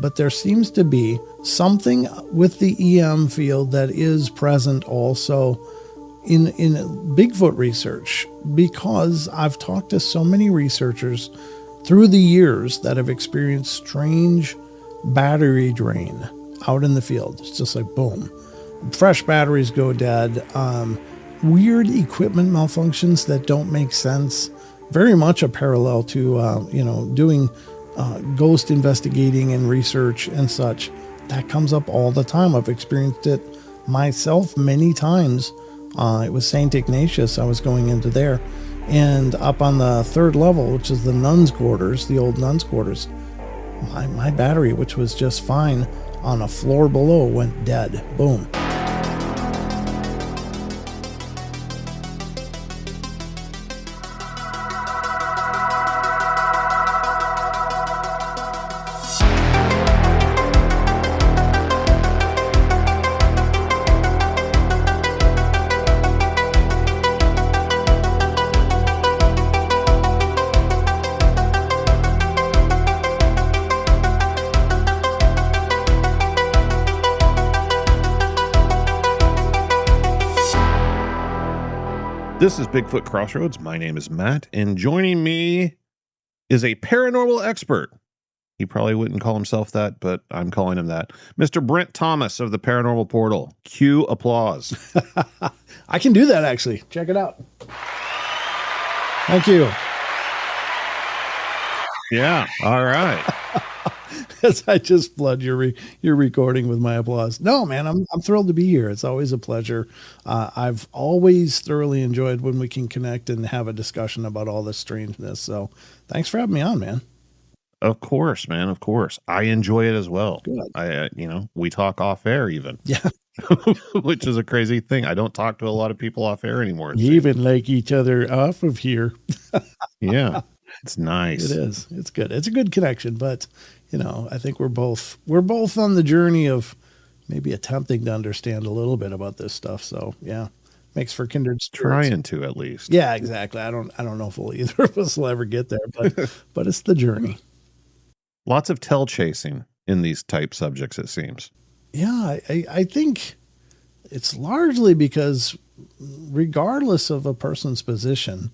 but there seems to be something with the EM field that is present also in Bigfoot research, because I've talked to so many researchers through the years that have experienced strange battery drain out in the field. It's just like boom, fresh batteries go dead, weird equipment malfunctions that don't make sense. Very much a parallel to doing ghost investigating and research and such. That comes up all the time. I've experienced it myself many times. It was St. Ignatius. I was going into there, and up on the third level, which is the nuns' quarters, the old nuns' quarters, my battery, which was just fine, on a floor below, went dead. Boom. This is Bigfoot Crossroads. My name is Matt, and joining me is a paranormal expert. He probably wouldn't call himself that, but I'm calling him that. Mr. Brent Thomas of the Paranormal Portal. Cue applause. I can do that, actually. Check it out. Thank you. Yeah, all right. As I just flood your recording with my applause. No, man, I'm thrilled to be here. It's always a pleasure. I've always thoroughly enjoyed when we can connect and have a discussion about all this strangeness. So thanks for having me on, man. Of course, man. Of course. I enjoy it as well. Good. We talk off air even. Yeah. Which is a crazy thing. I don't talk to a lot of people off air anymore. You even like each other off of here. Yeah. It's nice. It is. It's good. It's a good connection, but I think we're both on the journey of maybe attempting to understand a little bit about this stuff. So yeah, makes for kindred spirits. Trying to, at least. Yeah, exactly. I don't know if either of us will ever get there, but it's the journey. Lots of tail chasing in these type subjects, it seems. Yeah, I think it's largely because regardless of a person's position,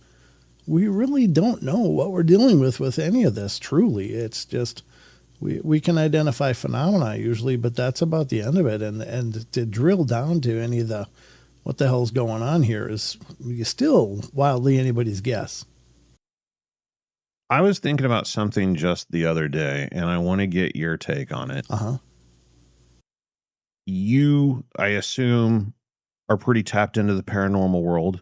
we really don't know what we're dealing with any of this. Truly, it's just we can identify phenomena usually, but that's about the end of it. And to drill down to any of what the hell's going on here is still wildly anybody's guess. I was thinking about something just the other day, and I want to get your take on it. You, I assume, are pretty tapped into the paranormal world.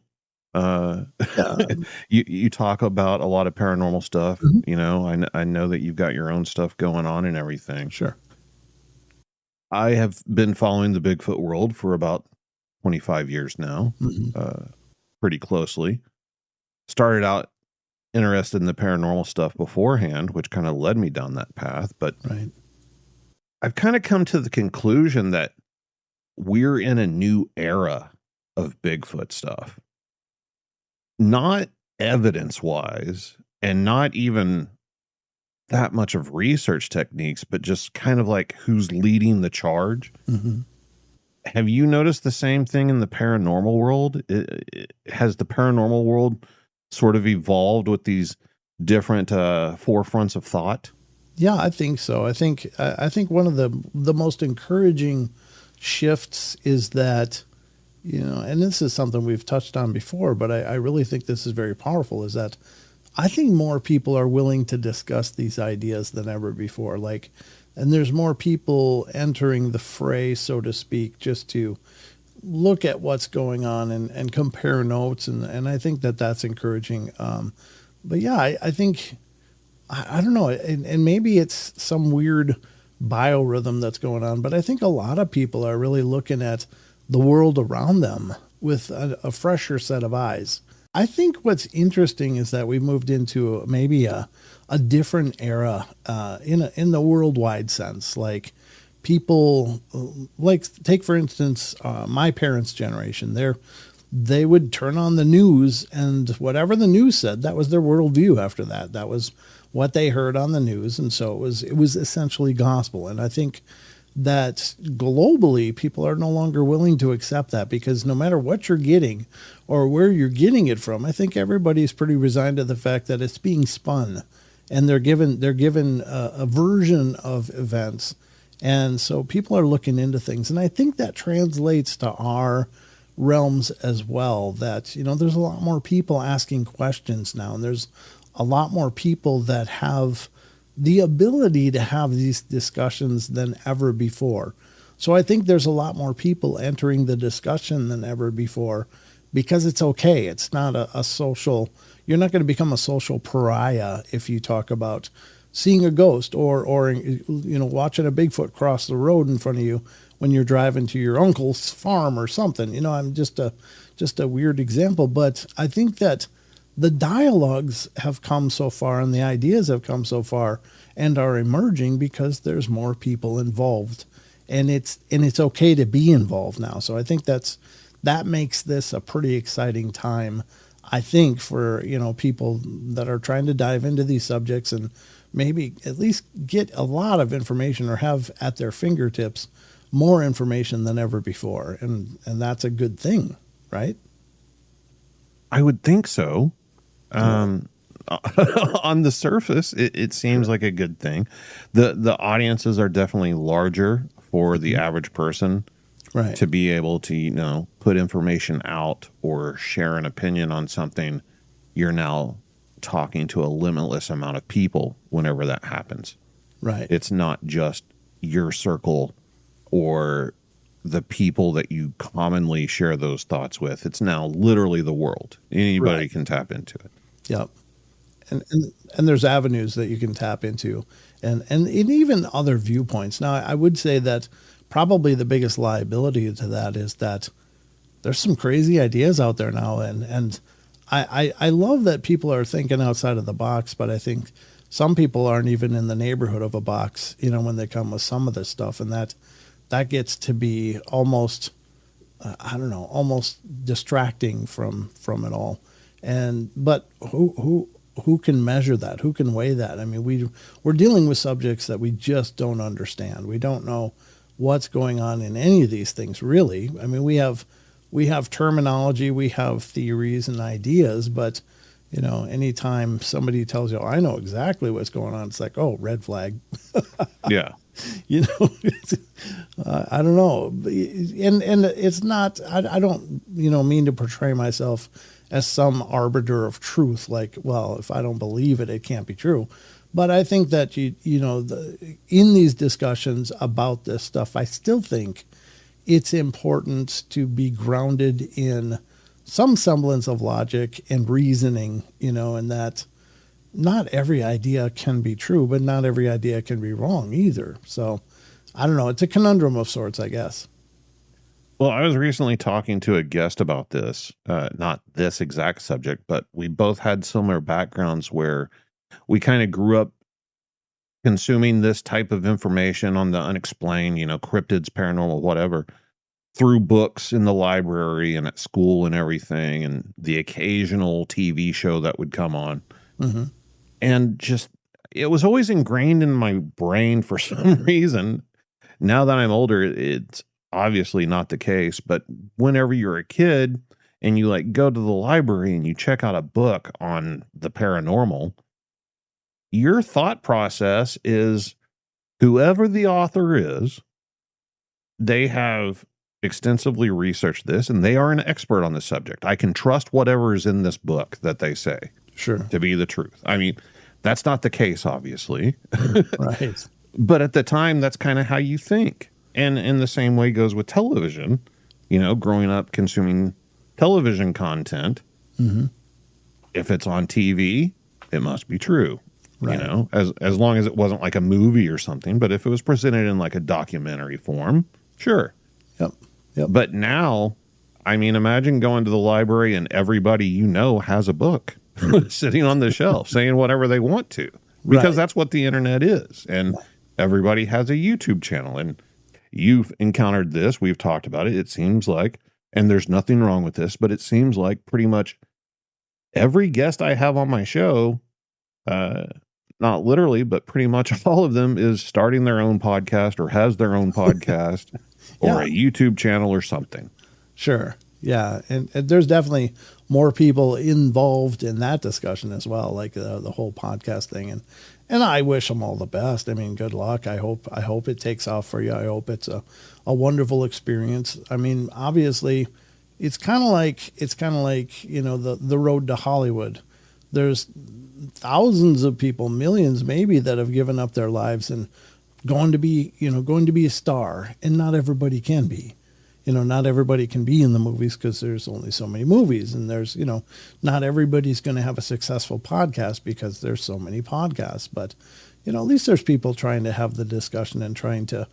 You talk about a lot of paranormal stuff. Mm-hmm. I know that you've got your own stuff going on and everything. Sure. I have been following the Bigfoot world for about 25 years now, pretty closely. Started out interested in the paranormal stuff beforehand, which kind of led me down that path. But right. I've kind of come to the conclusion that we're in a new era of Bigfoot stuff. Not evidence-wise, and not even that much of research techniques, but just kind of like who's leading the charge. Mm-hmm. Have you noticed the same thing in the paranormal world? Has the paranormal world sort of evolved with these different forefronts of thought? Yeah, I think so. I think one of the most encouraging shifts is that, and this is something we've touched on before, but I really think this is very powerful, is that I think more people are willing to discuss these ideas than ever before. And there's more people entering the fray, so to speak, just to look at what's going on and compare notes. And I think that's encouraging. But yeah, I think, I don't know, and maybe it's some weird biorhythm that's going on, but I think a lot of people are really looking at the world around them with a fresher set of eyes. I think what's interesting is that we moved into maybe a different era in the worldwide sense. Like people, take for instance my parents' generation. They would turn on the news, and whatever the news said, that was their worldview. After that was what they heard on the news. And so it was essentially gospel. And I think that globally people are no longer willing to accept that, because no matter what you're getting or where you're getting it from, I think everybody's pretty resigned to the fact that it's being spun, and they're given a version of events. And so people are looking into things. And I think that translates to our realms as well, that, you know, there's a lot more people asking questions now, and there's a lot more people that have the ability to have these discussions than ever before. So I think there's a lot more people entering the discussion than ever before, because it's okay. It's not a social, you're not going to become a social pariah if you talk about seeing a ghost or you know, watching a Bigfoot cross the road in front of you when you're driving to your uncle's farm or something. You know, I'm just a weird example, but I think that the dialogues have come so far and the ideas have come so far and are emerging because there's more people involved, and it's okay to be involved now. So I think that makes this a pretty exciting time, I think, for, you know, people that are trying to dive into these subjects and maybe at least get a lot of information, or have at their fingertips more information than ever before. And that's a good thing, right? I would think so. On the surface, it seems like a good thing. The audiences are definitely larger for the average person, Right. to be able to, you know, put information out or share an opinion on something. You're now talking to a limitless amount of people whenever that happens. Right. It's not just your circle or the people that you commonly share those thoughts with. It's now literally the world. Anybody Right. can tap into it. Yep. And there's avenues that you can tap into, and even other viewpoints. Now, I would say that probably the biggest liability to that is that there's some crazy ideas out there now. And I love that people are thinking outside of the box, but I think some people aren't even in the neighborhood of a box, you know, when they come with some of this stuff. And that gets to be almost, I don't know, almost distracting from it all. But who can measure that? Who can weigh that? I mean, we're dealing with subjects that we just don't understand. We don't know what's going on in any of these things, really. I mean, we have terminology, we have theories and ideas, but, you know, anytime somebody tells you, oh, I know exactly what's going on, it's like, oh, red flag. Yeah. You know, I don't know. And it's not, I don't, you know, mean to portray myself as some arbiter of truth. Like, well, if I don't believe it, it can't be true. But I think that, you know, in these discussions about this stuff, I still think it's important to be grounded in some semblance of logic and reasoning, you know, and that not every idea can be true, but not every idea can be wrong either. So I don't know. It's a conundrum of sorts, I guess. Well, I was recently talking to a guest about this, not this exact subject, but we both had similar backgrounds where we kind of grew up consuming this type of information on the unexplained, you know, cryptids, paranormal, whatever, through books in the library and at school and everything, and the occasional TV show that would come on. Mm-hmm. And just, it was always ingrained in my brain for some reason. Now that I'm older, it's obviously not the case, but whenever you're a kid and you like go to the library and you check out a book on the paranormal, your thought process is whoever the author is, they have extensively researched this and they are an expert on the subject. I can trust whatever is in this book that they say Sure. to be the truth. I mean, that's not the case, obviously. Right. But at the time, that's kind of how you think. And in the same way goes with television, you know, growing up consuming television content. Mm-hmm. If it's on TV, it must be true. Right. You know, as long as it wasn't like a movie or something. But if it was presented in like a documentary form, sure. Yep. But now, I mean, imagine going to the library and everybody you know has a book sitting on the shelf saying whatever they want to, because that's what the internet is. And everybody has a YouTube channel, and you've encountered this. We've talked about it. It seems like, and there's nothing wrong with this, but it seems like pretty much every guest I have on my show, not literally, but pretty much all of them is starting their own podcast or has their own podcast or Yeah. a YouTube channel or something. Sure. Yeah. And there's definitely more people involved in that discussion as well, like the whole podcast thing. And I wish them all the best. I mean, good luck. I hope it takes off for you. I hope it's a wonderful experience. I mean, obviously it's kind of like, you know, the road to Hollywood. There's thousands of people, millions maybe, that have given up their lives and going to be a star, and not everybody can be. You know, not everybody can be in the movies because there's only so many movies, and there's, you know, not everybody's going to have a successful podcast because there's so many podcasts. But, you know, at least there's people trying to have the discussion and trying to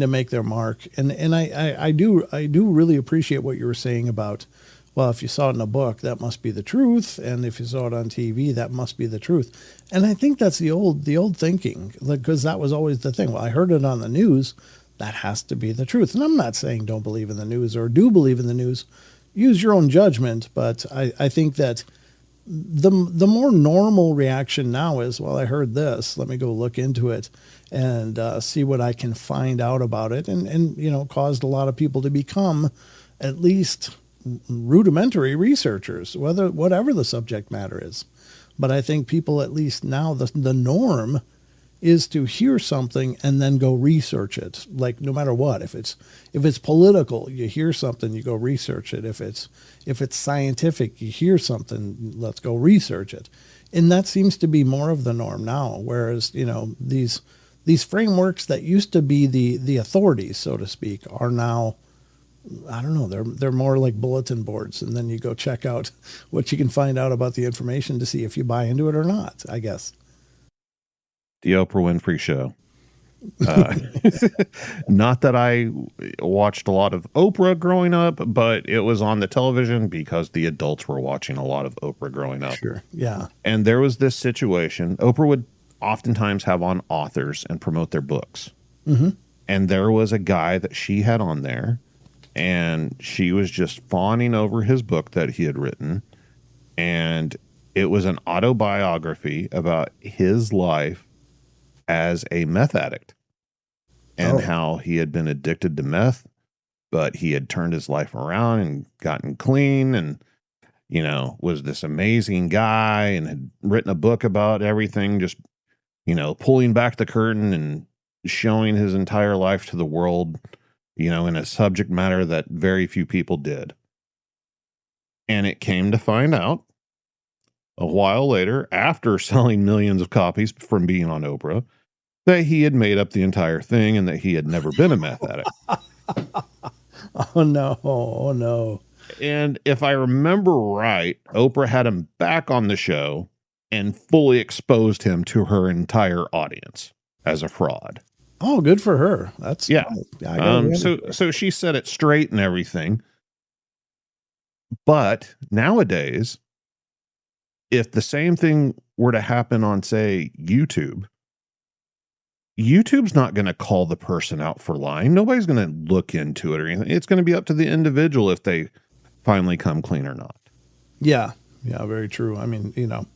make their mark. And I do really appreciate what you were saying about, well, if you saw it in a book, that must be the truth, and if you saw it on TV, that must be the truth. And I think that's the old thinking, because that was always the thing. Well, I heard it on the news. That has to be the truth. And I'm not saying don't believe in the news or do believe in the news. Use your own judgment. But I think that the more normal reaction now is, well, I heard this. Let me go look into it and see what I can find out about it. And you know, caused a lot of people to become at least rudimentary researchers, whatever the subject matter is. But I think people, at least now, the norm is to hear something and then go research it. Like, no matter what, if it's political, you hear something, you go research it. If it's scientific, you hear something, let's go research it. And that seems to be more of the norm now. Whereas, you know, these frameworks that used to be the authorities, so to speak, are now, I don't know, they're more like bulletin boards, and then you go check out what you can find out about the information to see if you buy into it or not, I guess. The Oprah Winfrey Show. Not that I watched a lot of Oprah growing up, but it was on the television because the adults were watching a lot of Oprah growing up. Sure. Yeah. And there was this situation. Oprah would oftentimes have on authors and promote their books. Mm-hmm. And there was a guy that she had on there, and she was just fawning over his book that he had written. And it was an autobiography about his life as a meth addict and how he had been addicted to meth, but he had turned his life around and gotten clean and, you know, was this amazing guy and had written a book about everything, just, you know, pulling back the curtain and showing his entire life to the world, you know, in a subject matter that very few people did. And it came to find out a while later, after selling millions of copies from being on Oprah, that he had made up the entire thing and that he had never been a meth addict. Oh no. And if I remember right, Oprah had him back on the show and fully exposed him to her entire audience as a fraud. Oh, good for her. That's yeah. So she set it straight and everything. But nowadays, if the same thing were to happen on, say, YouTube's not going to call the person out for lying. Nobody's going to look into it or anything. It's going to be up to the individual if they finally come clean or not. Yeah. Yeah. Very true. I mean, you know,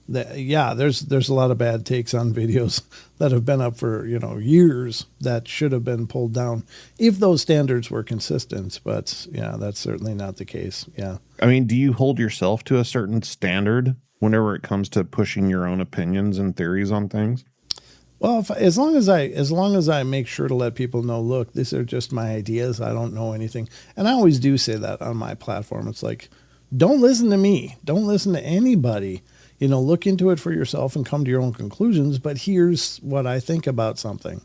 there's a lot of bad takes on videos that have been up for, you know, years that should have been pulled down if those standards were consistent. But yeah, that's certainly not the case. Yeah. I mean, do you hold yourself to a certain standard whenever it comes to pushing your own opinions and theories on things? Well, as long as I make sure to let people know, look, these are just my ideas. I don't know anything. And I always do say that on my platform. It's like, don't listen to me. Don't listen to anybody. You know, look into it for yourself and come to your own conclusions. But here's what I think about something.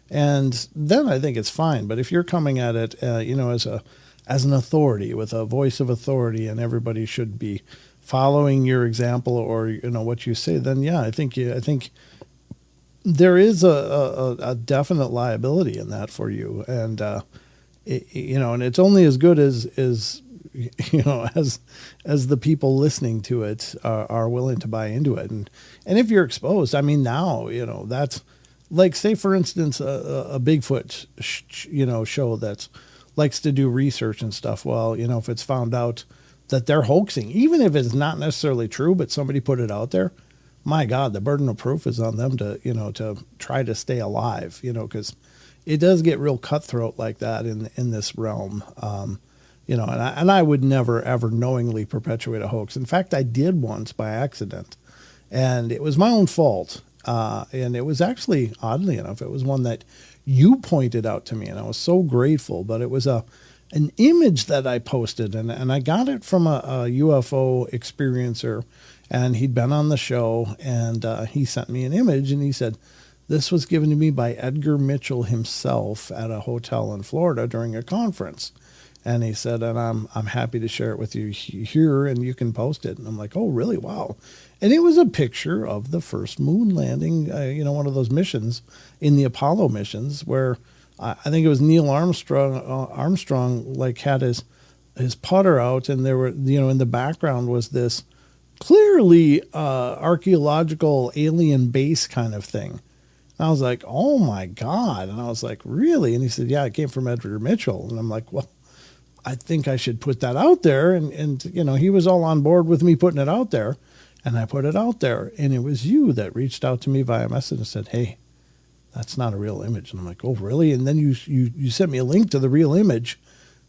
And then I think it's fine. But if you're coming at it, you know, as an authority, with a voice of authority, and everybody should be following your example or, you know, what you say, then yeah, I think there is a definite liability in that for you. And, you know, and it's only as good as, you know, as the people listening to it are willing to buy into it. And if you're exposed, I mean, now, you know, that's like, say, for instance, a Bigfoot, show that likes to do research and stuff. Well, you know, if it's found out that they're hoaxing, even if it's not necessarily true, but somebody put it out there, my God, the burden of proof is on them to, to try to stay alive, because it does get real cutthroat like that in this realm. And I would never, ever knowingly perpetuate a hoax. In fact, I did once by accident, and it was my own fault. And it was actually, oddly enough, it was one that you pointed out to me, and I was so grateful. But it was an image that I posted, and I got it from a UFO experiencer, and he'd been on the show, and he sent me an image, and he said, this was given to me by Edgar Mitchell himself at a hotel in Florida during a conference. And he said, and I'm happy to share it with you here, and you can post it. And I'm like, oh, really? Wow. And it was a picture of the first moon landing, one of those missions in the Apollo missions where I think it was Neil Armstrong like had his putter out, and there were, in the background was this clearly archaeological alien base kind of thing. And I was like, oh my God. And I was like, really? And he said, yeah, it came from Edgar Mitchell. And I'm like, well, I think I should put that out there. And he was all on board with me putting it out there. And I put it out there. And it was you that reached out to me via message and said, hey, that's not a real image. And I'm like, oh, really? And then you sent me a link to the real image,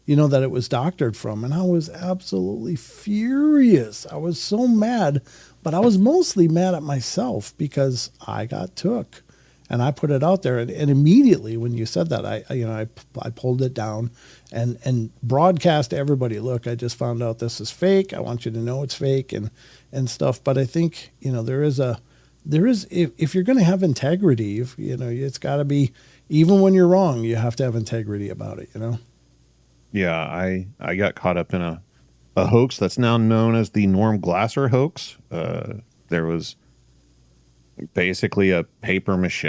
that it was doctored from. And I was absolutely furious. I was so mad. But I was mostly mad at myself because I got took. And I put it out there, and immediately when you said that, I pulled it down and broadcast to everybody. Look, I just found out this is fake. I want you to know it's fake and stuff. But I think there is if you're going to have integrity, it's got to be, even when you're wrong, you have to have integrity about it. Yeah, I got caught up in a hoax that's now known as the Norm Glasser hoax. There was basically a paper mache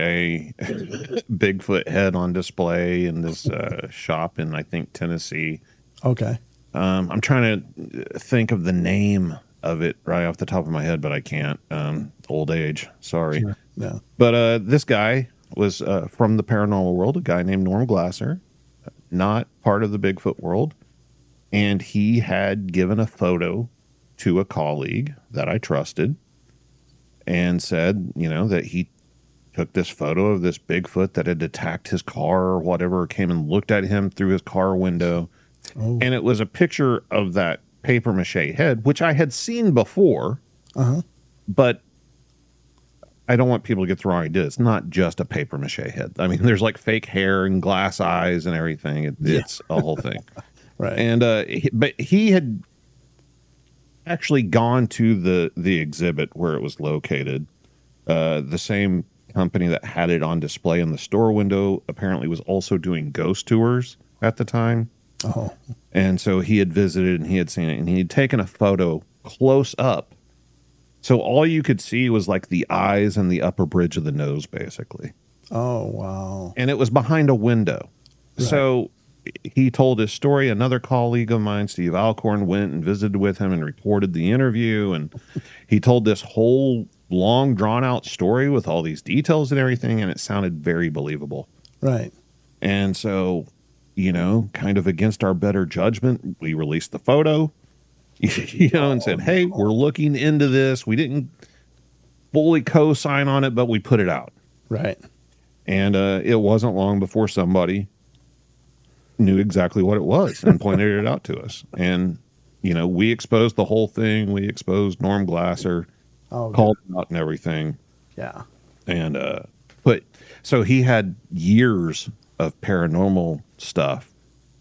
Bigfoot head on display in this shop in, I think, Tennessee. Okay. I'm trying to think of the name of it right off the top of my head, but I can't. Old age. Sorry. Sure. Yeah. But this guy was from the paranormal world, a guy named Norm Glasser, not part of the Bigfoot world. And he had given a photo to a colleague that I trusted and said, that he took this photo of this Bigfoot that had attacked his car or whatever, came and looked at him through his car window. Oh. And it was a picture of that paper mache head, which I had seen before. Uh-huh. But I don't want people to get the wrong idea. It's not just a paper mache head. I mean, there's like fake hair and glass eyes and everything. It's a whole thing. Right. And but he had actually gone to the exhibit where it was located. The same company that had it on display in the store window apparently was also doing ghost tours at the time. Oh. And so he had visited and he had seen it, and he had taken a photo close up. So all you could see was like the eyes and the upper bridge of the nose, basically. Oh, wow. And it was behind a window. Right. So he told his story. Another colleague of mine, Steve Alcorn, went and visited with him and reported the interview. And he told this whole long, drawn-out story with all these details and everything, and it sounded very believable. Right. And so, kind of against our better judgment, we released the photo, and said, hey, we're looking into this. We didn't fully co-sign on it, but we put it out. Right. And it wasn't long before somebody knew exactly what it was and pointed it out to us. And, we exposed the whole thing. We exposed Norm Glasser, called him out and everything. Yeah. And, so he had years of paranormal stuff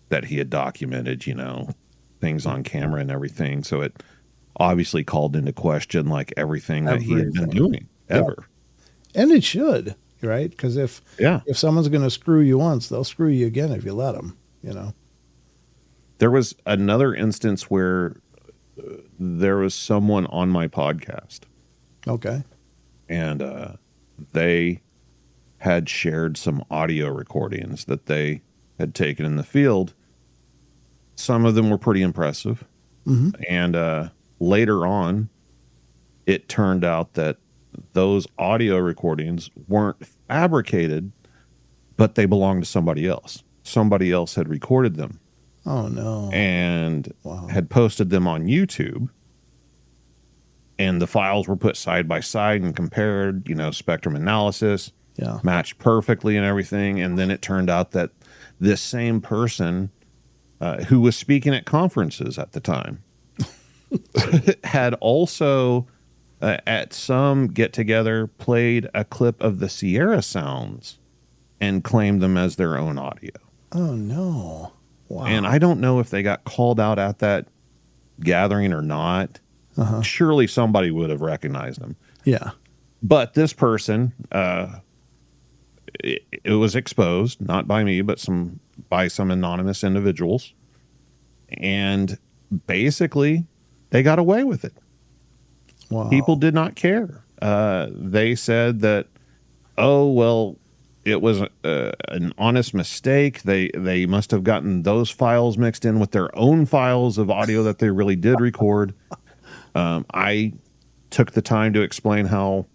that he had documented, things on camera and everything. So it obviously called into question like everything that he had been doing ever. And it should, right? Because if someone's going to screw you once, they'll screw you again if you let them, There was another instance where there was someone on my podcast. Okay. And they had shared some audio recordings that they had taken in the field. Some of them were pretty impressive. Mm-hmm. And later on, it turned out that those audio recordings weren't fabricated, but they belonged to somebody else. Somebody else had recorded them. Oh, no. And had posted them on YouTube. and the files were put side by side and compared, spectrum analysis, Yeah. matched perfectly and everything. And then it turned out that this same person who was speaking at conferences at the time had also at some get together played a clip of the Sierra sounds and claimed them as their own audio. Oh no. Wow. And I don't know if they got called out at that gathering or not. Surely somebody would have recognized them. Yeah. But this person, it was exposed, not by me, but by some anonymous individuals. And basically, they got away with it. Wow. People did not care. They said that, oh, well, it was an honest mistake. They must have gotten those files mixed in with their own files of audio that they really did record. I took the time to explain how,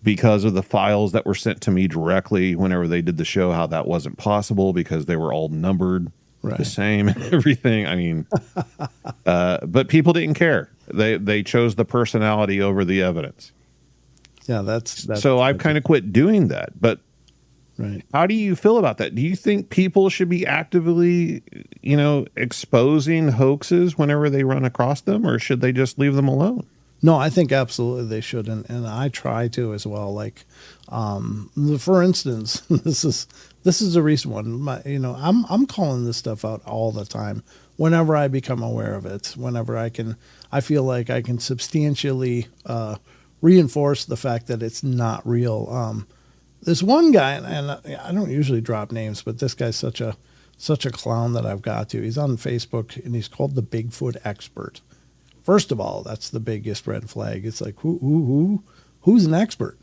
because of the files that were sent to me directly whenever they did the show, how that wasn't possible because they were all numbered the same and everything. I mean, but people didn't care. They chose the personality over the evidence. Yeah, that's so I've kind of quit doing that. But right. How do you feel about that? Do you think people should be actively, exposing hoaxes whenever they run across them, or should they just leave them alone? No, I think absolutely they should, and I try to as well. Like, for instance, this is a recent one. I'm calling this stuff out all the time. Whenever I become aware of it, whenever I feel like I can substantially reinforce the fact that it's not real. This one guy, and I don't usually drop names, but this guy's such a clown that I've got to. He's on Facebook, and he's called the Bigfoot Expert. First of all, that's the biggest red flag. It's like, who's an expert?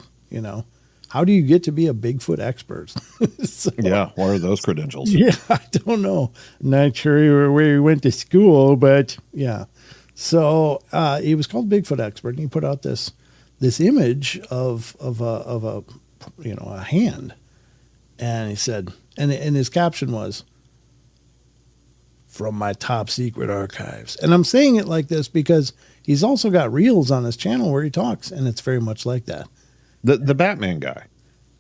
How do you get to be a Bigfoot expert? So, yeah, what are those credentials? Yeah, I don't know. Not sure where he went to school, but yeah. So he was called Bigfoot Expert, and he put out this image of a hand, and he said, and his caption was, "From my top secret archives." And I'm saying it like this because he's also got reels on his channel where he talks, and it's very much like that. The Batman guy.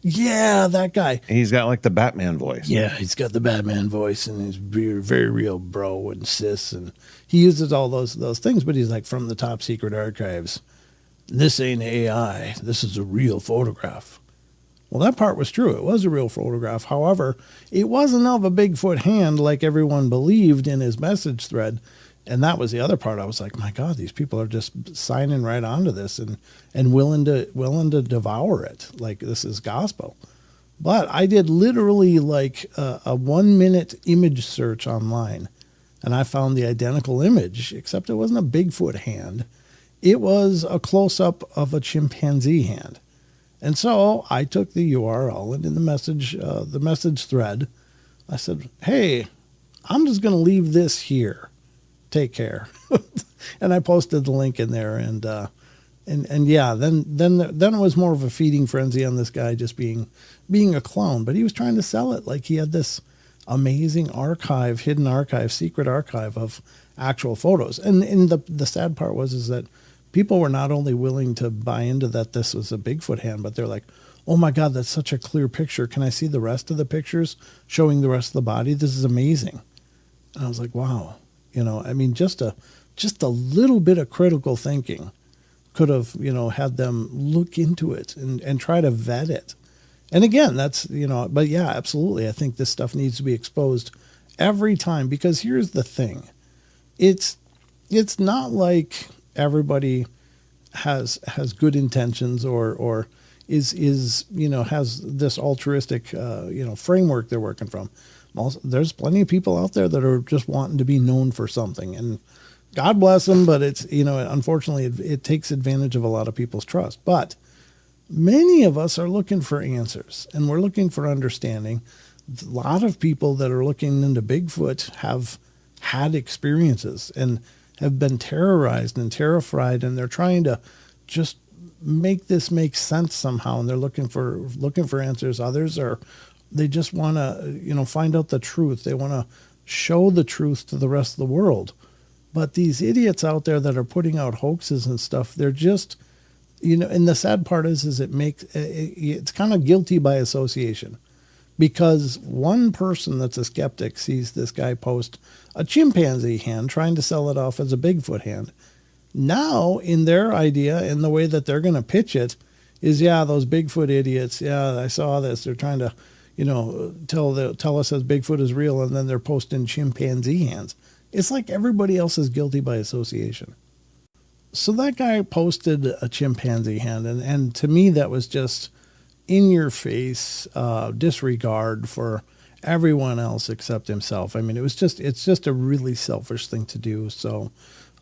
Yeah, that guy. He's got like the Batman voice. Yeah, he's got the Batman voice, and he's very, very real bro and sis, and he uses all those things, but he's like, "From the top secret archives. This ain't AI. This is a real photograph." Well, that part was true. It was a real photograph. However, it wasn't of a Bigfoot hand like everyone believed in his message thread. And that was the other part. I was like, my God, these people are just signing right onto this and willing to devour it. Like this is gospel. But I did literally like a 1 minute image search online, and I found the identical image, except it wasn't a Bigfoot hand. It was a close-up of a chimpanzee hand. And so I took the URL, and in the message thread, I said, "Hey, I'm just going to leave this here. Take care." And I posted the link in there, and yeah, then it was more of a feeding frenzy on this guy just being a clown. But he was trying to sell it like he had this amazing archive, hidden archive, secret archive of actual photos. And the sad part was that people were not only willing to buy into that this was a Bigfoot hand, but they're like, "Oh my God, that's such a clear picture. Can I see the rest of the pictures showing the rest of the body? This is amazing." And I was like, wow. I mean, just a little bit of critical thinking could have, had them look into it and try to vet it. And again, that's, but yeah, absolutely. I think this stuff needs to be exposed every time, because here's the thing. It's not like everybody has good intentions or is has this altruistic framework they're working from. Also, there's plenty of people out there that are just wanting to be known for something, and God bless them, but it's unfortunately it takes advantage of a lot of people's trust. But many of us are looking for answers, and we're looking for understanding. A lot of people that are looking into Bigfoot have had experiences and have been terrorized and terrified, and they're trying to just make this make sense somehow, and they're looking for answers. Others they just want to find out the truth. They want to show the truth to the rest of the world. But these idiots out there that are putting out hoaxes and stuff, they're just, and the sad part is it's kind of guilty by association, because one person that's a skeptic sees this guy post a chimpanzee hand trying to sell it off as a Bigfoot hand. Now, in their idea, in the way that they're going to pitch it, is, yeah, those Bigfoot idiots. Yeah, I saw this. They're trying to, tell us that Bigfoot is real, and then they're posting chimpanzee hands. It's like everybody else is guilty by association. So that guy posted a chimpanzee hand, and to me that was just in your face disregard for everyone else except himself. I mean, it's just a really selfish thing to do. So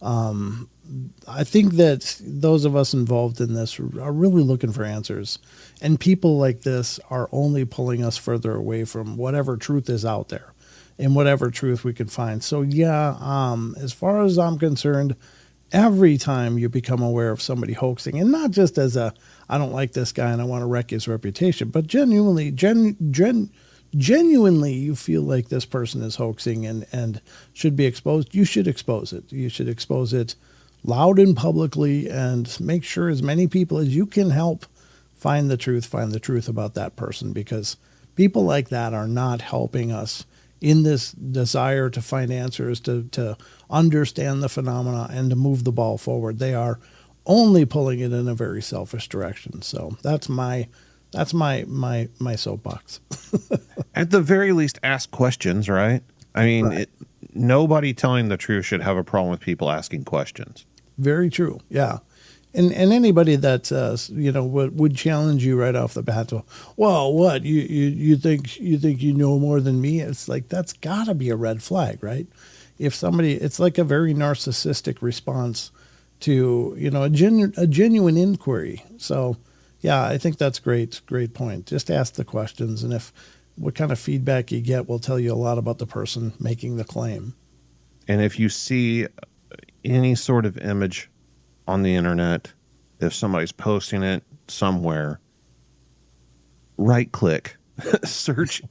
I think that those of us involved in this are really looking for answers, and people like this are only pulling us further away from whatever truth is out there and whatever truth we could find. So yeah, as far as I'm concerned, every time you become aware of somebody hoaxing, and not just as I don't like this guy and I want to wreck his reputation, but genuinely you feel like this person is hoaxing and should be exposed, you should expose it. You should expose it loud and publicly, and make sure as many people as you can help find the truth about that person, because people like that are not helping us in this desire to find answers, to understand the phenomena and to move the ball forward. They are only pulling it in a very selfish direction. So that's my soapbox. At the very least, ask questions, right? I mean, Right. Nobody telling the truth should have a problem with people asking questions. Very true. Yeah. And anybody that would challenge you right off the bat to, well, what you think you know more than me? It's like, that's got to be a red flag, right? If somebody, it's like a very narcissistic response to a genuine inquiry. So yeah, I think that's great point. Just ask the questions, and if what kind of feedback you get will tell you a lot about the person making the claim. And if you see any sort of image on the internet, if somebody's posting it somewhere, right click, search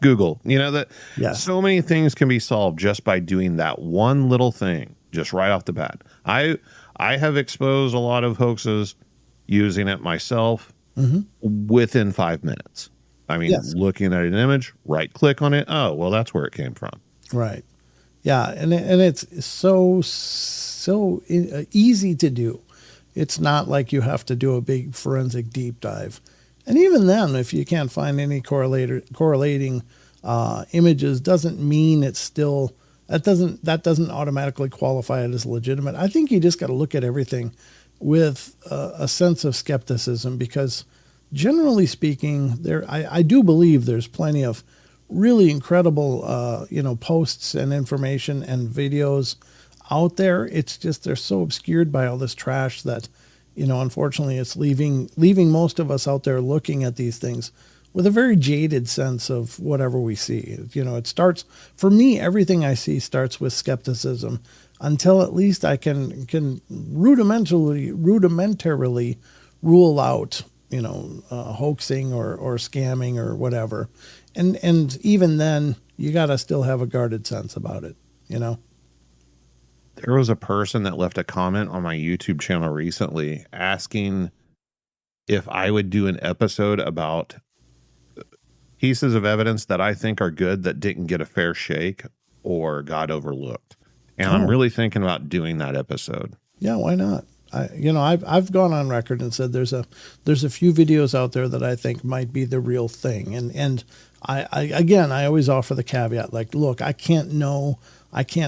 Google. Yes. So many things can be solved just by doing that one little thing, just right off the bat. I have exposed a lot of hoaxes using it myself within 5 minutes. I mean, Yes. looking at an image, right click on it. Oh, well, that's where it came from. Right. Yeah, and it's so easy to do. It's not like you have to do a big forensic deep dive. And even then, if you can't find any correlating images, doesn't mean it's still that doesn't automatically qualify it as legitimate. I think you just got to look at everything with a sense of skepticism, because generally speaking, I do believe there's plenty of really incredible posts and information and videos out there. It's just they're so obscured by all this trash that unfortunately it's leaving most of us out there looking at these things with a very jaded sense of whatever we see. It starts, for me, everything I see starts with skepticism until at least I can rudimentarily rule out hoaxing or scamming or whatever. And even then, you got to still have a guarded sense about it, There was a person that left a comment on my YouTube channel recently asking if I would do an episode about pieces of evidence that I think are good that didn't get a fair shake or got overlooked. And I'm really thinking about doing that episode. Yeah, why not? I've gone on record and said there's a few videos out there that I think might be the real thing. And I always offer the caveat, like, look, I can't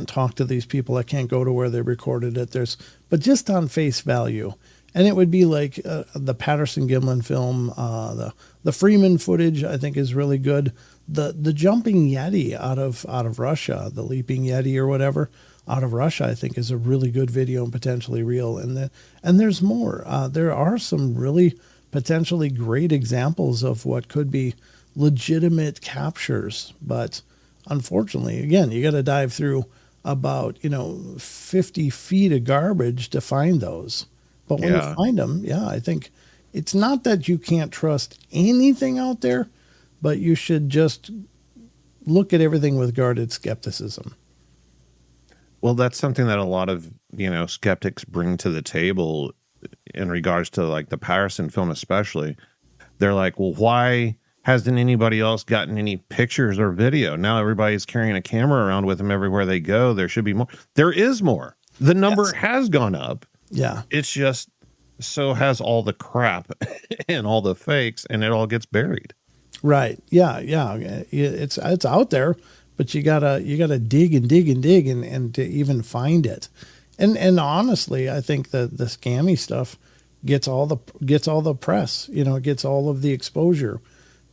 talk to these people. I can't go to where they recorded it. But just on face value. And it would be like the Patterson Gimlin film, the Freeman footage, I think, is really good. The jumping Yeti out of Russia, the leaping Yeti or whatever out of Russia, I think, is a really good video and potentially real. And there's more. There are some really potentially great examples of what could be legitimate captures, but unfortunately, again, you got to dive through about 50 feet of garbage to find those. But when you find them, I think it's not that you can't trust anything out there, but you should just look at everything with guarded skepticism. Well, that's something that a lot of, skeptics bring to the table in regards to like the Patterson film, especially. They're like, well, why hasn't anybody else gotten any pictures or video? Now everybody's carrying a camera around with them everywhere they go. There should be more. There is more. The number has gone up. Yeah. It's just so has all the crap and all the fakes, and it all gets buried. Right. Yeah. Yeah. It's out there, but you gotta dig and dig and dig and to even find it. And honestly, I think that the scammy stuff gets all the press, gets all of the exposure,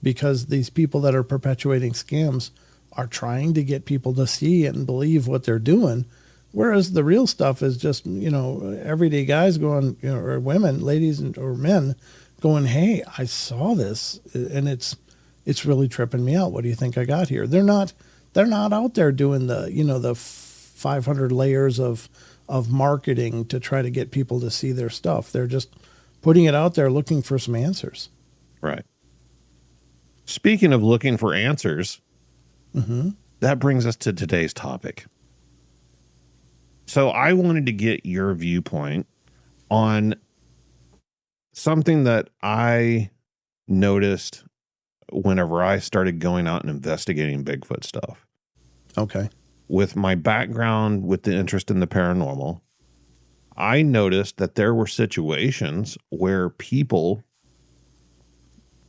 because these people that are perpetuating scams are trying to get people to see and believe what they're doing. Whereas the real stuff is just, everyday guys going, or women, ladies or men going, hey, I saw this and it's really tripping me out. What do you think I got here? They're not out there doing the 500 layers of marketing to try to get people to see their stuff. They're just putting it out there looking for some answers. Right. Speaking of looking for answers, that brings us to today's topic. So I wanted to get your viewpoint on something that I noticed whenever I started going out and investigating Bigfoot stuff. Okay. With my background with the interest in the paranormal, I noticed that there were situations where people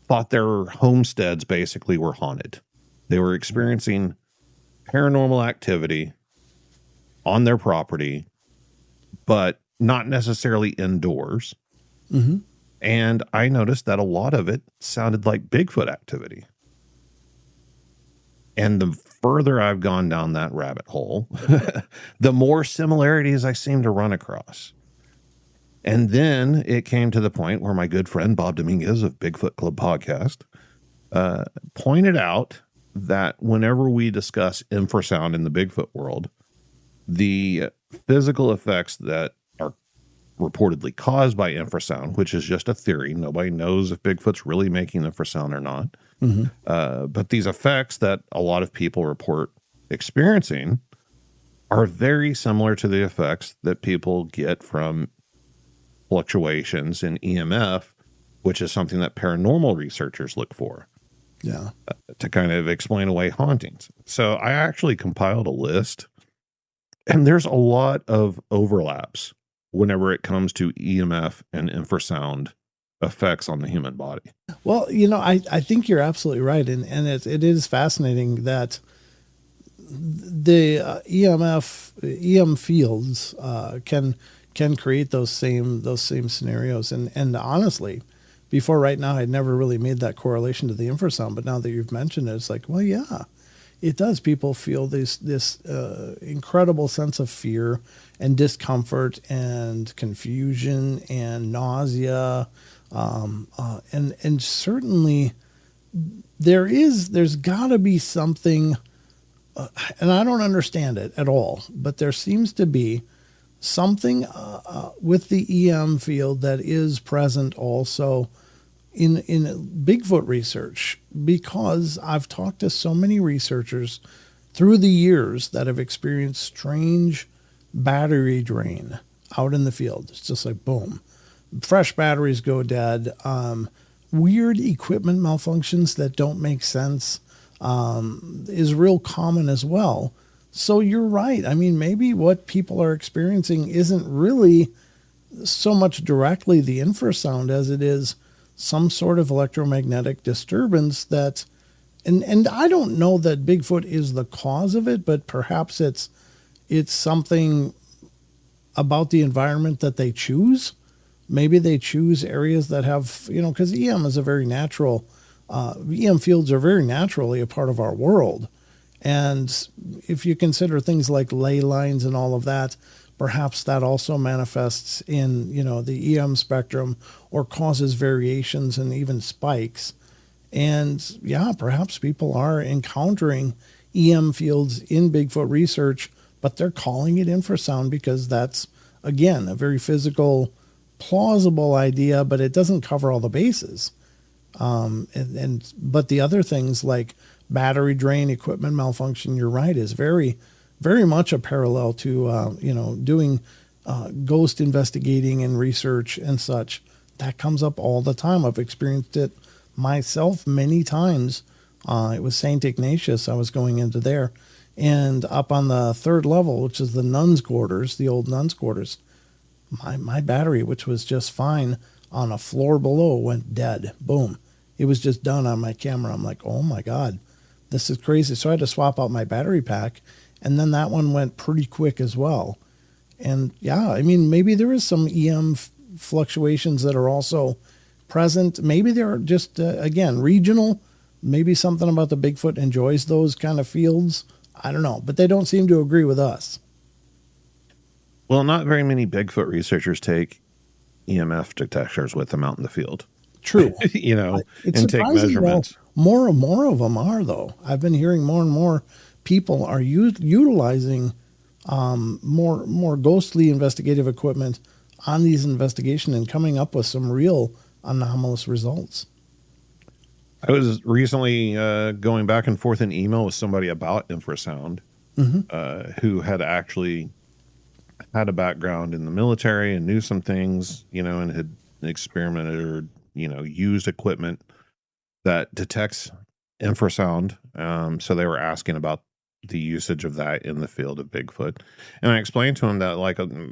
thought their homesteads basically were haunted. They were experiencing paranormal activity on their property, but not necessarily indoors. Mm-hmm. And I noticed that a lot of it sounded like Bigfoot activity. And the further I've gone down that rabbit hole, the more similarities I seem to run across. And then it came to the point where my good friend Bob Dominguez of Bigfoot Club Podcast pointed out that whenever we discuss infrasound in the Bigfoot world, the physical effects that are reportedly caused by infrasound, which is just a theory, nobody knows if Bigfoot's really making infrasound or not. Mm-hmm. But these effects that a lot of people report experiencing are very similar to the effects that people get from fluctuations in EMF, which is something that paranormal researchers look for. Yeah. To kind of explain away hauntings. So I actually compiled a list, and there's a lot of overlaps whenever it comes to EMF and infrasound effects on the human body. Well, I think you're absolutely right. And it is fascinating that the EM fields can create those same scenarios. And honestly, before right now, I'd never really made that correlation to the infrasound. But now that you've mentioned it, it's like, well, yeah, it does. People feel this incredible sense of fear and discomfort and confusion and nausea. And certainly there's gotta be something, and I don't understand it at all, but there seems to be something, with the EM field that is present also in Bigfoot research, because I've talked to so many researchers through the years that have experienced strange battery drain out in the field. It's just like, boom, fresh batteries go dead. Weird equipment malfunctions that don't make sense is real common as well. So you're right. I mean, maybe what people are experiencing isn't really so much directly the infrasound as it is some sort of electromagnetic disturbance that, and I don't know that Bigfoot is the cause of it, but perhaps it's something about the environment that they choose. Maybe they choose areas that have, because EM is a very natural, EM fields are very naturally a part of our world. And if you consider things like ley lines and all of that, perhaps that also manifests in, the EM spectrum or causes variations and even spikes. And yeah, perhaps people are encountering EM fields in Bigfoot research, but they're calling it infrasound because that's, again, a very physical, plausible idea, but it doesn't cover all the bases. But the other things like battery drain, equipment malfunction, you're right, is very, very much a parallel to, doing ghost investigating and research and such. That comes up all the time. I've experienced it myself many times. It was St. Ignatius. I was going into there, and up on the third level, which is the nuns' quarters, the old nuns' quarters, my battery, which was just fine on a floor below, went dead. Boom. It was just done on my camera. I'm like, oh my God, this is crazy. So I had to swap out my battery pack, and then that one went pretty quick as well. And yeah, I mean, maybe there is some EM fluctuations that are also present. Maybe they're just, again, regional. Maybe something about the Bigfoot enjoys those kind of fields. I don't know, but they don't seem to agree with us. Well, not very many Bigfoot researchers take EMF detectors with them out in the field. True. And take measurements. More and more of them are, though. I've been hearing more and more people are utilizing more ghostly investigative equipment on these investigations and coming up with some real anomalous results. I was recently going back and forth in email with somebody about infrasound, who had actually had a background in the military and knew some things, and had experimented or, used equipment that detects infrasound. So they were asking about the usage of that in the field of Bigfoot. And I explained to him that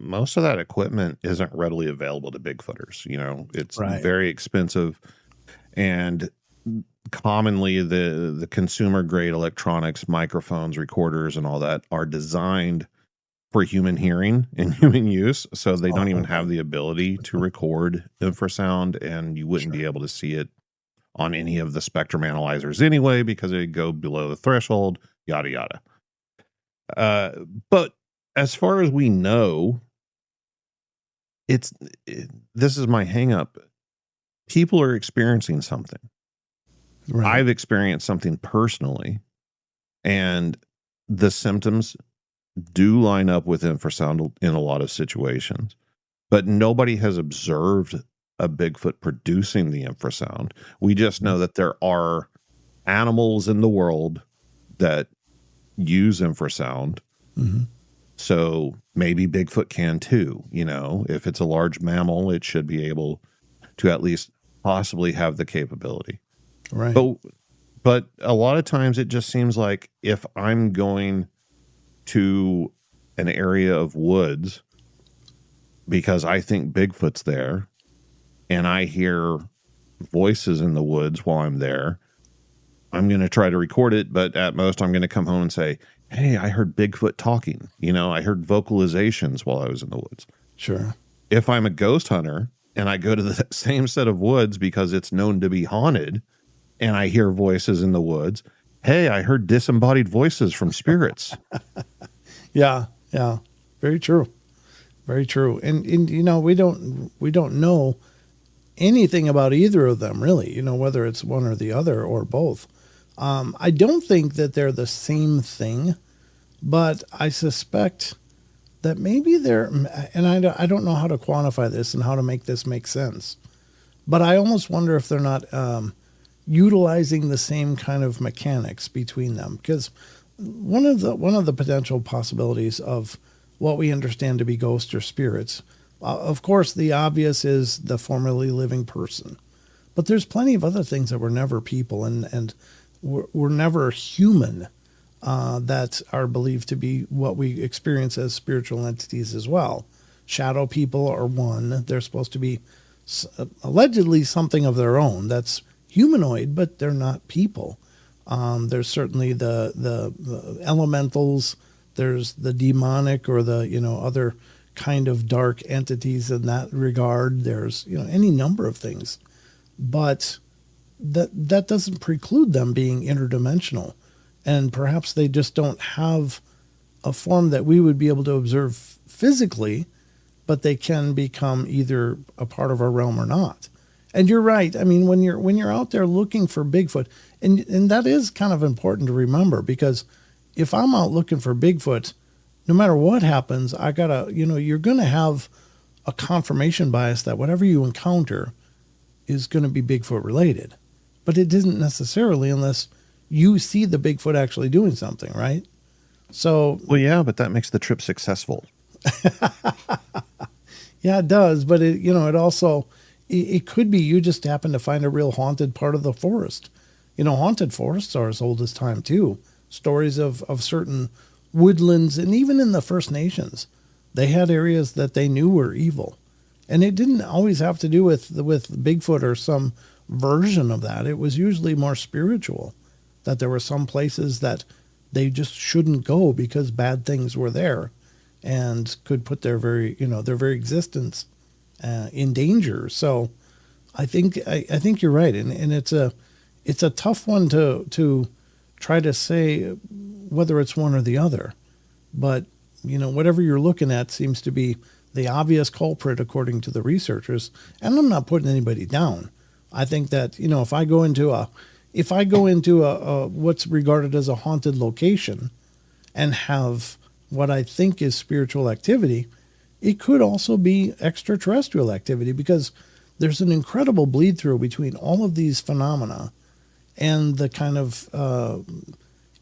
most of that equipment isn't readily available to Bigfooters. It's very expensive, and commonly the consumer grade electronics, microphones, recorders, and all that are designed for human hearing and human use. So they don't even have the ability to record infrasound, and you wouldn't be able to see it on any of the spectrum analyzers anyway, because it would go below the threshold, yada, yada. But as far as we know, this is my hang up. People are experiencing something. Right. I've experienced something personally, and the symptoms do line up with infrasound in a lot of situations, but nobody has observed a Bigfoot producing the infrasound. We just know that there are animals in the world that use infrasound. Mm-hmm. So maybe Bigfoot can too. If it's a large mammal, it should be able to at least possibly have the capability. Right. But a lot of times it just seems like if I'm going to an area of woods because I think Bigfoot's there, and I hear voices in the woods while I'm there, I'm going to try to record it, but at most I'm going to come home and say, hey, I heard Bigfoot talking. I heard vocalizations while I was in the woods. Sure. If I'm a ghost hunter and I go to the same set of woods because it's known to be haunted, and I hear voices in the woods, hey, I heard disembodied voices from spirits. Yeah. Very true. Very true. And we don't know anything about either of them, really, whether it's one or the other or both. I don't think that they're the same thing, but I suspect that maybe they're, and I don't know how to quantify this and how to make this make sense, but I almost wonder if they're not utilizing the same kind of mechanics between them, because one of the potential possibilities of what we understand to be ghosts or spirits, of course, the obvious is the formerly living person, but there's plenty of other things that were never people and were never human, that are believed to be what we experience as spiritual entities as well. Shadow people are one. They're supposed to be allegedly something of their own that's humanoid, but they're not people. There's certainly the elementals. There's the demonic or the other kind of dark entities in that regard. There's any number of things, but that doesn't preclude them being interdimensional, and perhaps they just don't have a form that we would be able to observe physically, but they can become either a part of our realm or not. And you're right. I mean, when you're out there looking for Bigfoot, and that is kind of important to remember, because if I'm out looking for Bigfoot, no matter what happens, I gotta, you're going to have a confirmation bias that whatever you encounter is going to be Bigfoot related, but it isn't necessarily unless you see the Bigfoot actually doing something, right? So Well, yeah, but that makes the trip successful. yeah, it does. But it also, it could be you just happen to find a real haunted part of the forest. Haunted forests are as old as time too. Stories of certain woodlands, and even in the First Nations, they had areas that they knew were evil. And it didn't always have to do with Bigfoot or some version of that. It was usually more spiritual, that there were some places that they just shouldn't go because bad things were there and could put their very existence in danger. So I think you're right, and it's a tough one to try to say whether it's one or the other. But whatever you're looking at seems to be the obvious culprit according to the researchers. And I'm not putting anybody down. I think that if I go into a what's regarded as a haunted location and have what I think is spiritual activity, it could also be extraterrestrial activity, because there's an incredible bleed through between all of these phenomena and the kind of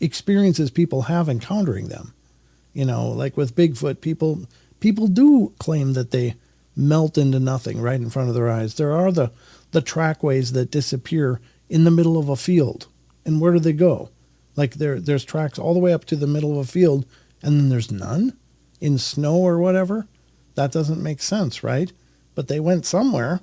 experiences people have encountering them. Like with Bigfoot, people do claim that they melt into nothing right in front of their eyes. There are the trackways that disappear in the middle of a field. And where do they go? Like there's tracks all the way up to the middle of a field, and then there's none in snow or whatever. That doesn't make sense, right? But they went somewhere.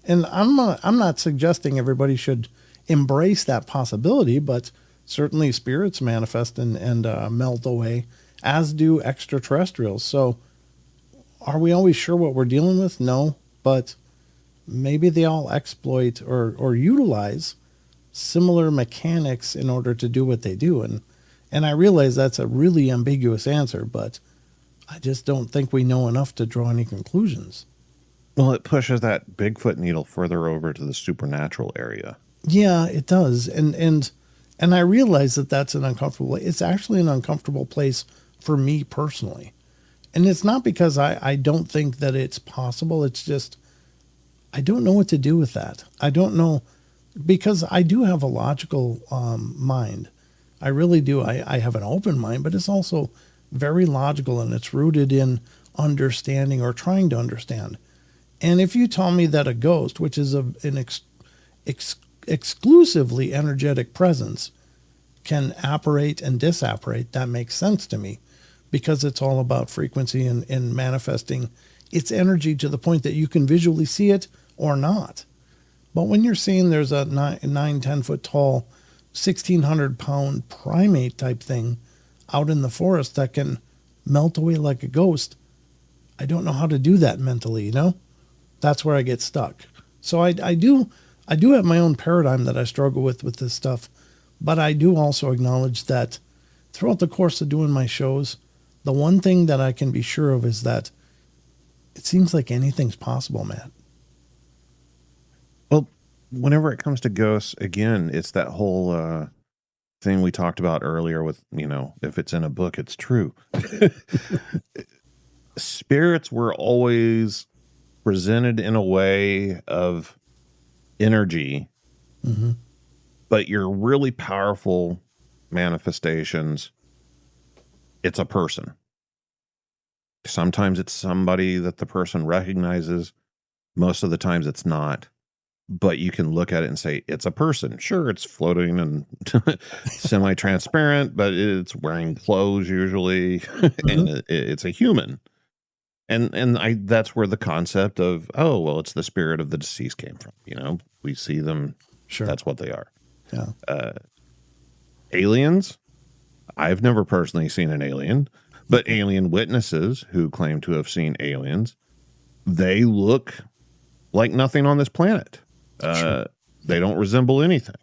And I'm not suggesting everybody should embrace that possibility, but certainly spirits manifest and melt away, as do extraterrestrials. So are we always sure what we're dealing with? No, but maybe they all exploit or utilize similar mechanics in order to do what they do. And I realize that's a really ambiguous answer, but I just don't think we know enough to draw any conclusions. Well, it pushes that Bigfoot needle further over to the supernatural area. Yeah, it does. And I realize that that's it's actually an uncomfortable place for me personally. And it's not because I don't think that it's possible. It's just, I don't know what to do with that. I don't know, because I do have a logical mind. I really do. I have an open mind, but it's also very logical, and it's rooted in understanding or trying to understand. And if you tell me that a ghost, which is an exclusively energetic presence, can apparate and disapparate, that makes sense to me, because it's all about frequency and manifesting its energy to the point that you can visually see it or not. But when you're seeing there's a 10 foot tall, 1,600 pound primate type thing out in the forest that can melt away like a ghost, I don't know how to do that mentally, That's where I get stuck. So I do have my own paradigm that I struggle with this stuff, but I do also acknowledge that throughout the course of doing my shows, the one thing that I can be sure of is that it seems like anything's possible, Matt. Well, whenever it comes to ghosts, again, it's that whole thing we talked about earlier with, if it's in a book, it's true. Spirits were always presented in a way of energy, Mm-hmm. but your really powerful manifestations, it's a person. Sometimes it's somebody that the person recognizes. Most of the times it's not. But you can look at it and say, it's a person. Sure, it's floating and semi-transparent, but it's wearing clothes usually, Mm-hmm. and it's a human. And that's where the concept of, oh, well, it's the spirit of the deceased came from. We see them. Sure. That's what they are. Yeah. Aliens. I've never personally seen an alien, but alien witnesses who claim to have seen aliens, they look like nothing on this planet. Sure. They don't resemble anything.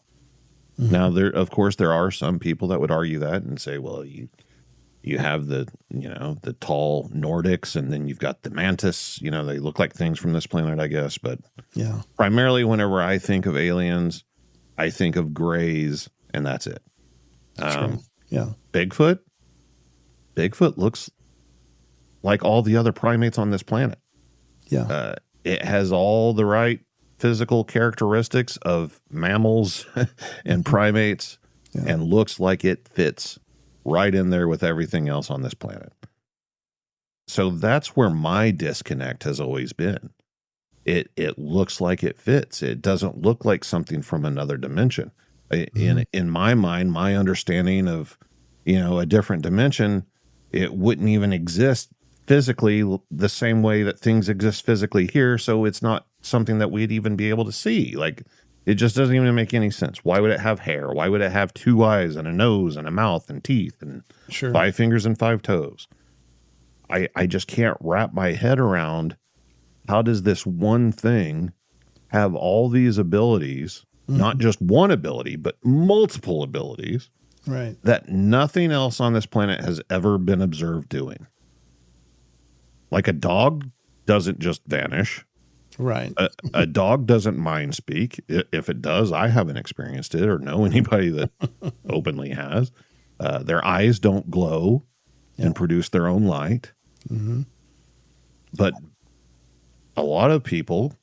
Mm-hmm. Now, of course, there are some people that would argue that and say, well, you have the tall Nordics, and then you've got the mantis. They look like things from this planet, I guess. But Yeah. primarily, whenever I think of aliens, I think of grays, and that's it. Sure. Yeah. Bigfoot looks like all the other primates on this planet. Yeah. It has all the right physical characteristics of mammals and primates, Yeah. and looks like it fits right in there with everything else on this planet. So that's where my disconnect has always been. It looks like it fits. It doesn't look like something from another dimension. In my mind, my understanding of, a different dimension, it wouldn't even exist physically the same way that things exist physically here. So it's not something that we'd even be able to see. Like, it just doesn't even make any sense. Why would it have hair? Why would it have 2 eyes and a nose and a mouth and teeth and 5 fingers and 5 toes? I just can't wrap my head around, how does this one thing have all these abilities, not just one ability, but multiple abilities, right, that nothing else on this planet has ever been observed doing? Like a dog doesn't just vanish. right. A dog doesn't mind speak. If it does, I haven't experienced it or know anybody that openly has. Their eyes don't glow and produce their own light. But a lot of people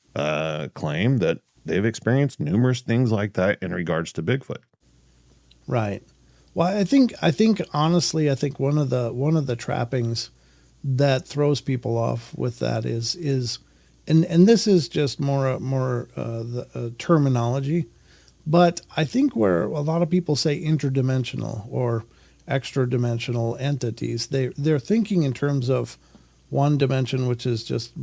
claim that they've experienced numerous things like that in regards to Bigfoot. Right. Well, I think honestly, I think one of the trappings that throws people off with that is and this is just more the terminology, but I think where a lot of people say interdimensional or extra dimensional entities, they're thinking in terms of one dimension, which is just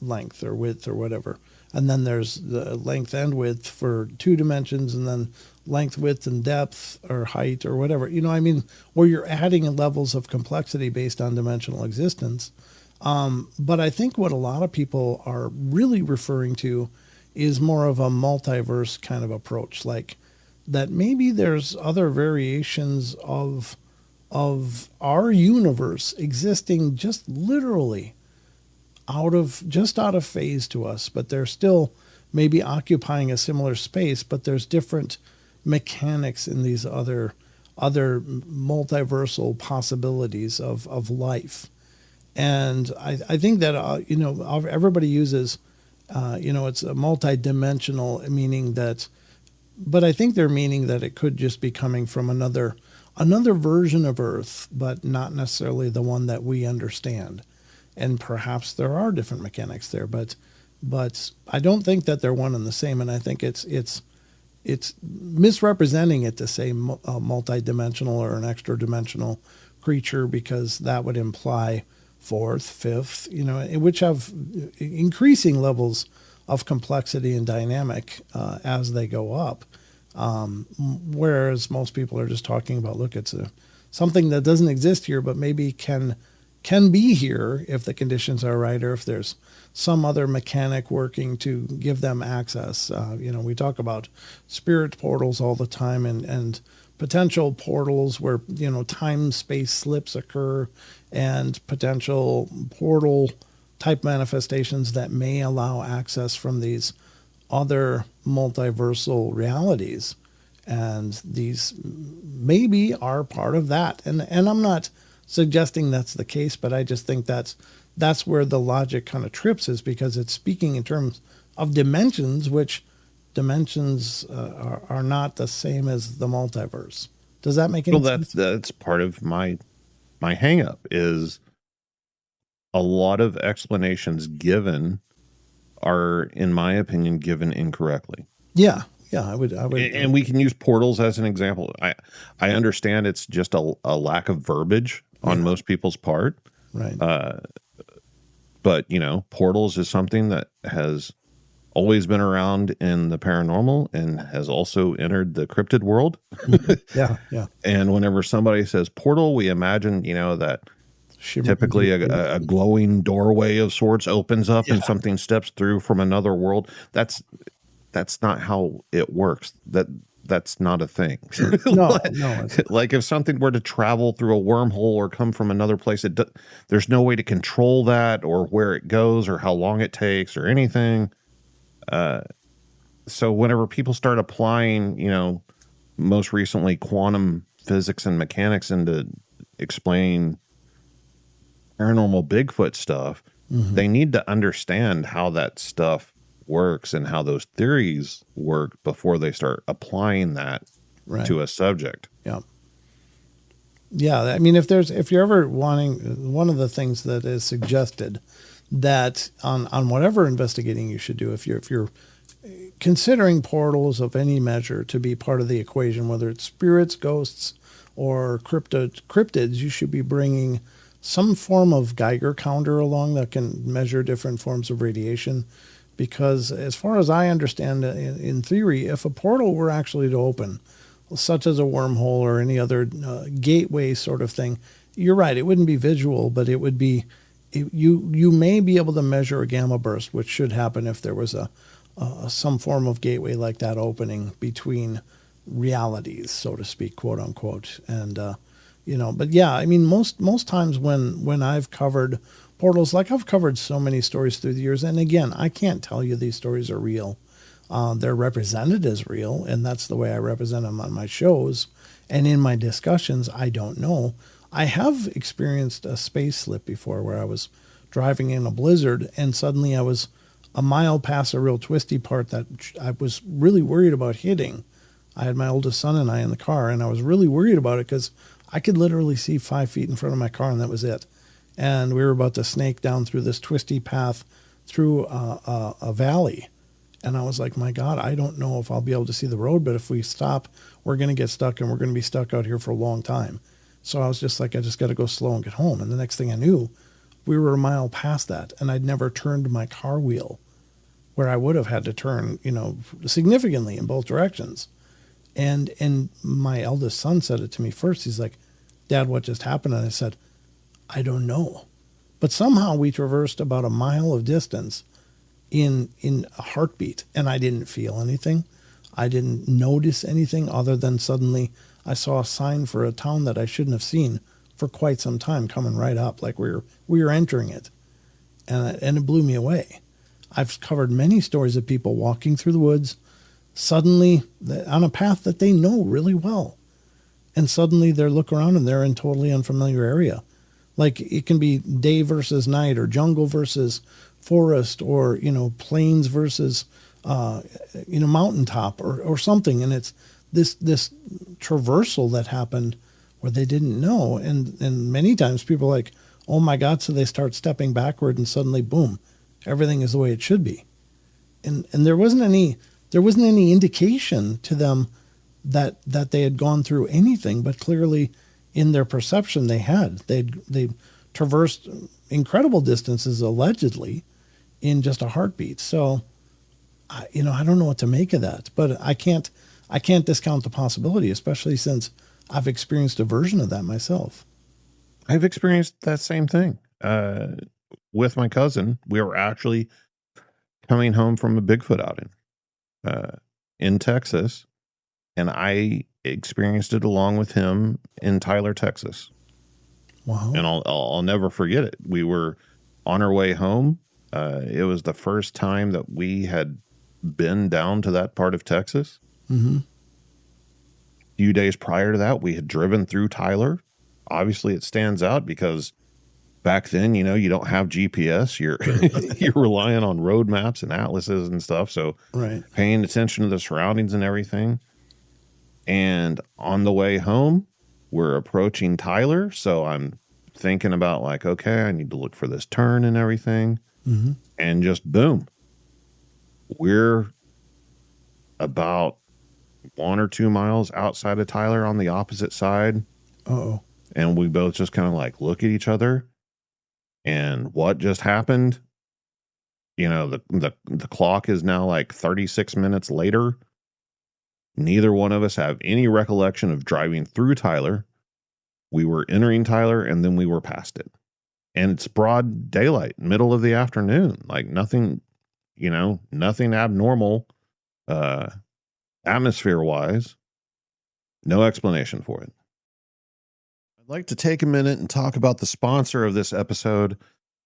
length or width or whatever. And then there's the length and width for 2 dimensions, and then length, width, and depth or height or whatever. Where you're adding levels of complexity based on dimensional existence. But I think what a lot of people are really referring to is more of a multiverse kind of approach, like that maybe there's other variations of our universe existing just literally out of phase to us, but they're still maybe occupying a similar space, but there's different mechanics in these other multiversal possibilities of life. And I think that everybody uses it's a multidimensional, meaning that, but I think they're meaning that it could just be coming from another version of Earth, but not necessarily the one that we understand. And perhaps there are different mechanics there, but I don't think that they're one and the same. And I think it's misrepresenting it to say multidimensional or an extra dimensional creature, because that would imply 4th, 5th, which have increasing levels of complexity and dynamic as they go up. Whereas most people are just talking about, look, it's something that doesn't exist here, but maybe can be here if the conditions are right, or if there's some other mechanic working to give them access. We talk about spirit portals all the time, and potential portals where, time space slips occur, and potential portal type manifestations that may allow access from these other multiversal realities. And these maybe are part of that. And I'm not suggesting that's the case, but I just think that's where the logic kind of trips, is because it's speaking in terms of dimensions, which dimensions are not the same as the multiverse. Does that make any sense? That's part of my hang up, is a lot of explanations given are, in my opinion, given incorrectly. Yeah, I would. And we can use portals as an example. I understand it's just a lack of verbiage on most people's part. Right. But, portals is something that has always been around in the paranormal and has also entered the cryptid world. Yeah. And whenever somebody says portal, we imagine, that typically a glowing doorway of sorts opens up and something steps through from another world. That's not how it works. That's not a thing. No. Like if something were to travel through a wormhole or come from another place, there's no way to control that, or where it goes, or how long it takes, or anything. So whenever people start applying, most recently quantum physics and mechanics into explain paranormal Bigfoot stuff, they need to understand how that stuff works and how those theories work before they start applying that to a subject. Yeah. Yeah, I mean, if you're ever wanting, one of the things that is suggested that on whatever investigating you should do, if you're considering portals of any measure to be part of the equation, whether it's spirits, ghosts, or cryptids, you should be bringing some form of Geiger counter along that can measure different forms of radiation. Because as far as I understand, in theory, if a portal were actually to open, such as a wormhole or any other gateway sort of thing, you're right. It wouldn't be visual, but it would be. You may be able to measure a gamma burst, which should happen if there was a some form of gateway like that opening between realities, so to speak, quote unquote. And but yeah, I mean, most times when I've covered portals, like I've covered so many stories through the years, and again, I can't tell you these stories are real. They're represented as real, and that's the way I represent them on my shows. And in my discussions, I don't know. I have experienced a space slip before where I was driving in a blizzard, and suddenly I was a mile past a real twisty part that I was really worried about hitting. I had my oldest son and I in the car, and I was really worried about it because I could literally see 5 feet in front of my car, and that was it. And we were about to snake down through this twisty path through a valley. And I was like, my God, I don't know if I'll be able to see the road, but if we stop, we're going to get stuck, and we're going to be stuck out here for a long time. So I was just like, I just got to go slow and get home. And the next thing I knew, we were a mile past that, and I'd never turned my car wheel where I would have had to turn, significantly in both directions. And my eldest son said it to me first. He's like, Dad, what just happened? And I said, I don't know. But somehow we traversed about a mile of distance in a heartbeat, and I didn't feel anything. I didn't notice anything other than suddenly I saw a sign for a town that I shouldn't have seen for quite some time coming right up, like we were entering it, and it blew me away. I've covered many stories of people walking through the woods, suddenly on a path that they know really well, and suddenly they look around and they're in totally unfamiliar area. Like it can be day versus night, or jungle versus forest, or plains versus mountaintop, or something, and it's this traversal that happened where they didn't know, and many times people are like, oh my God, so they start stepping backward, and suddenly boom, everything is the way it should be, and there wasn't any indication to them that they had gone through anything, but clearly in their perception they traversed incredible distances allegedly in just a heartbeat. So I don't know what to make of that, but I can't discount the possibility, especially since I've experienced a version of that myself. I've experienced that same thing with my cousin. We were actually coming home from a Bigfoot outing in Texas, and I experienced it along with him in Tyler, Texas. Wow. And I'll never forget it. We were on our way home. It was the first time that we had been down to that part of Texas. Mm-hmm. A few days prior to that, we had driven through Tyler. Obviously, it stands out because back then, you don't have GPS. You're you're relying on road maps and atlases and stuff. So Right. paying attention to the surroundings and everything. And on the way home, we're approaching Tyler. So I'm thinking about like, okay, I need to look for this turn and everything. Mm-hmm. And just boom, we're about 1 or 2 miles outside of Tyler on the opposite side. Uh-oh. And we both just kind of like look at each other. And what just happened? The clock is now like 36 minutes later. Neither one of us have any recollection of driving through Tyler. We were entering Tyler, and then we were past it. And it's broad daylight, middle of the afternoon. Like nothing abnormal, atmosphere-wise. No explanation for it. I'd like to take a minute and talk about the sponsor of this episode.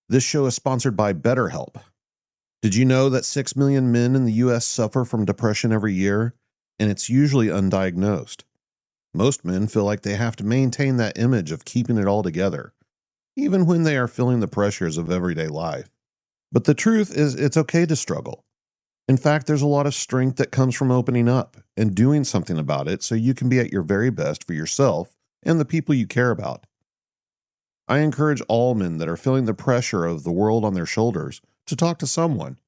This show is sponsored by BetterHelp. Did you know that 6 million men in the U.S. suffer from depression every year, and it's usually undiagnosed? Most men feel like they have to maintain that image of keeping it all together, even when they are feeling the pressures of everyday life. But the truth is, it's okay to struggle. In fact, there's a lot of strength that comes from opening up and doing something about it so you can be at your very best for yourself and the people you care about. I encourage all men that are feeling the pressure of the world on their shoulders to talk to someone,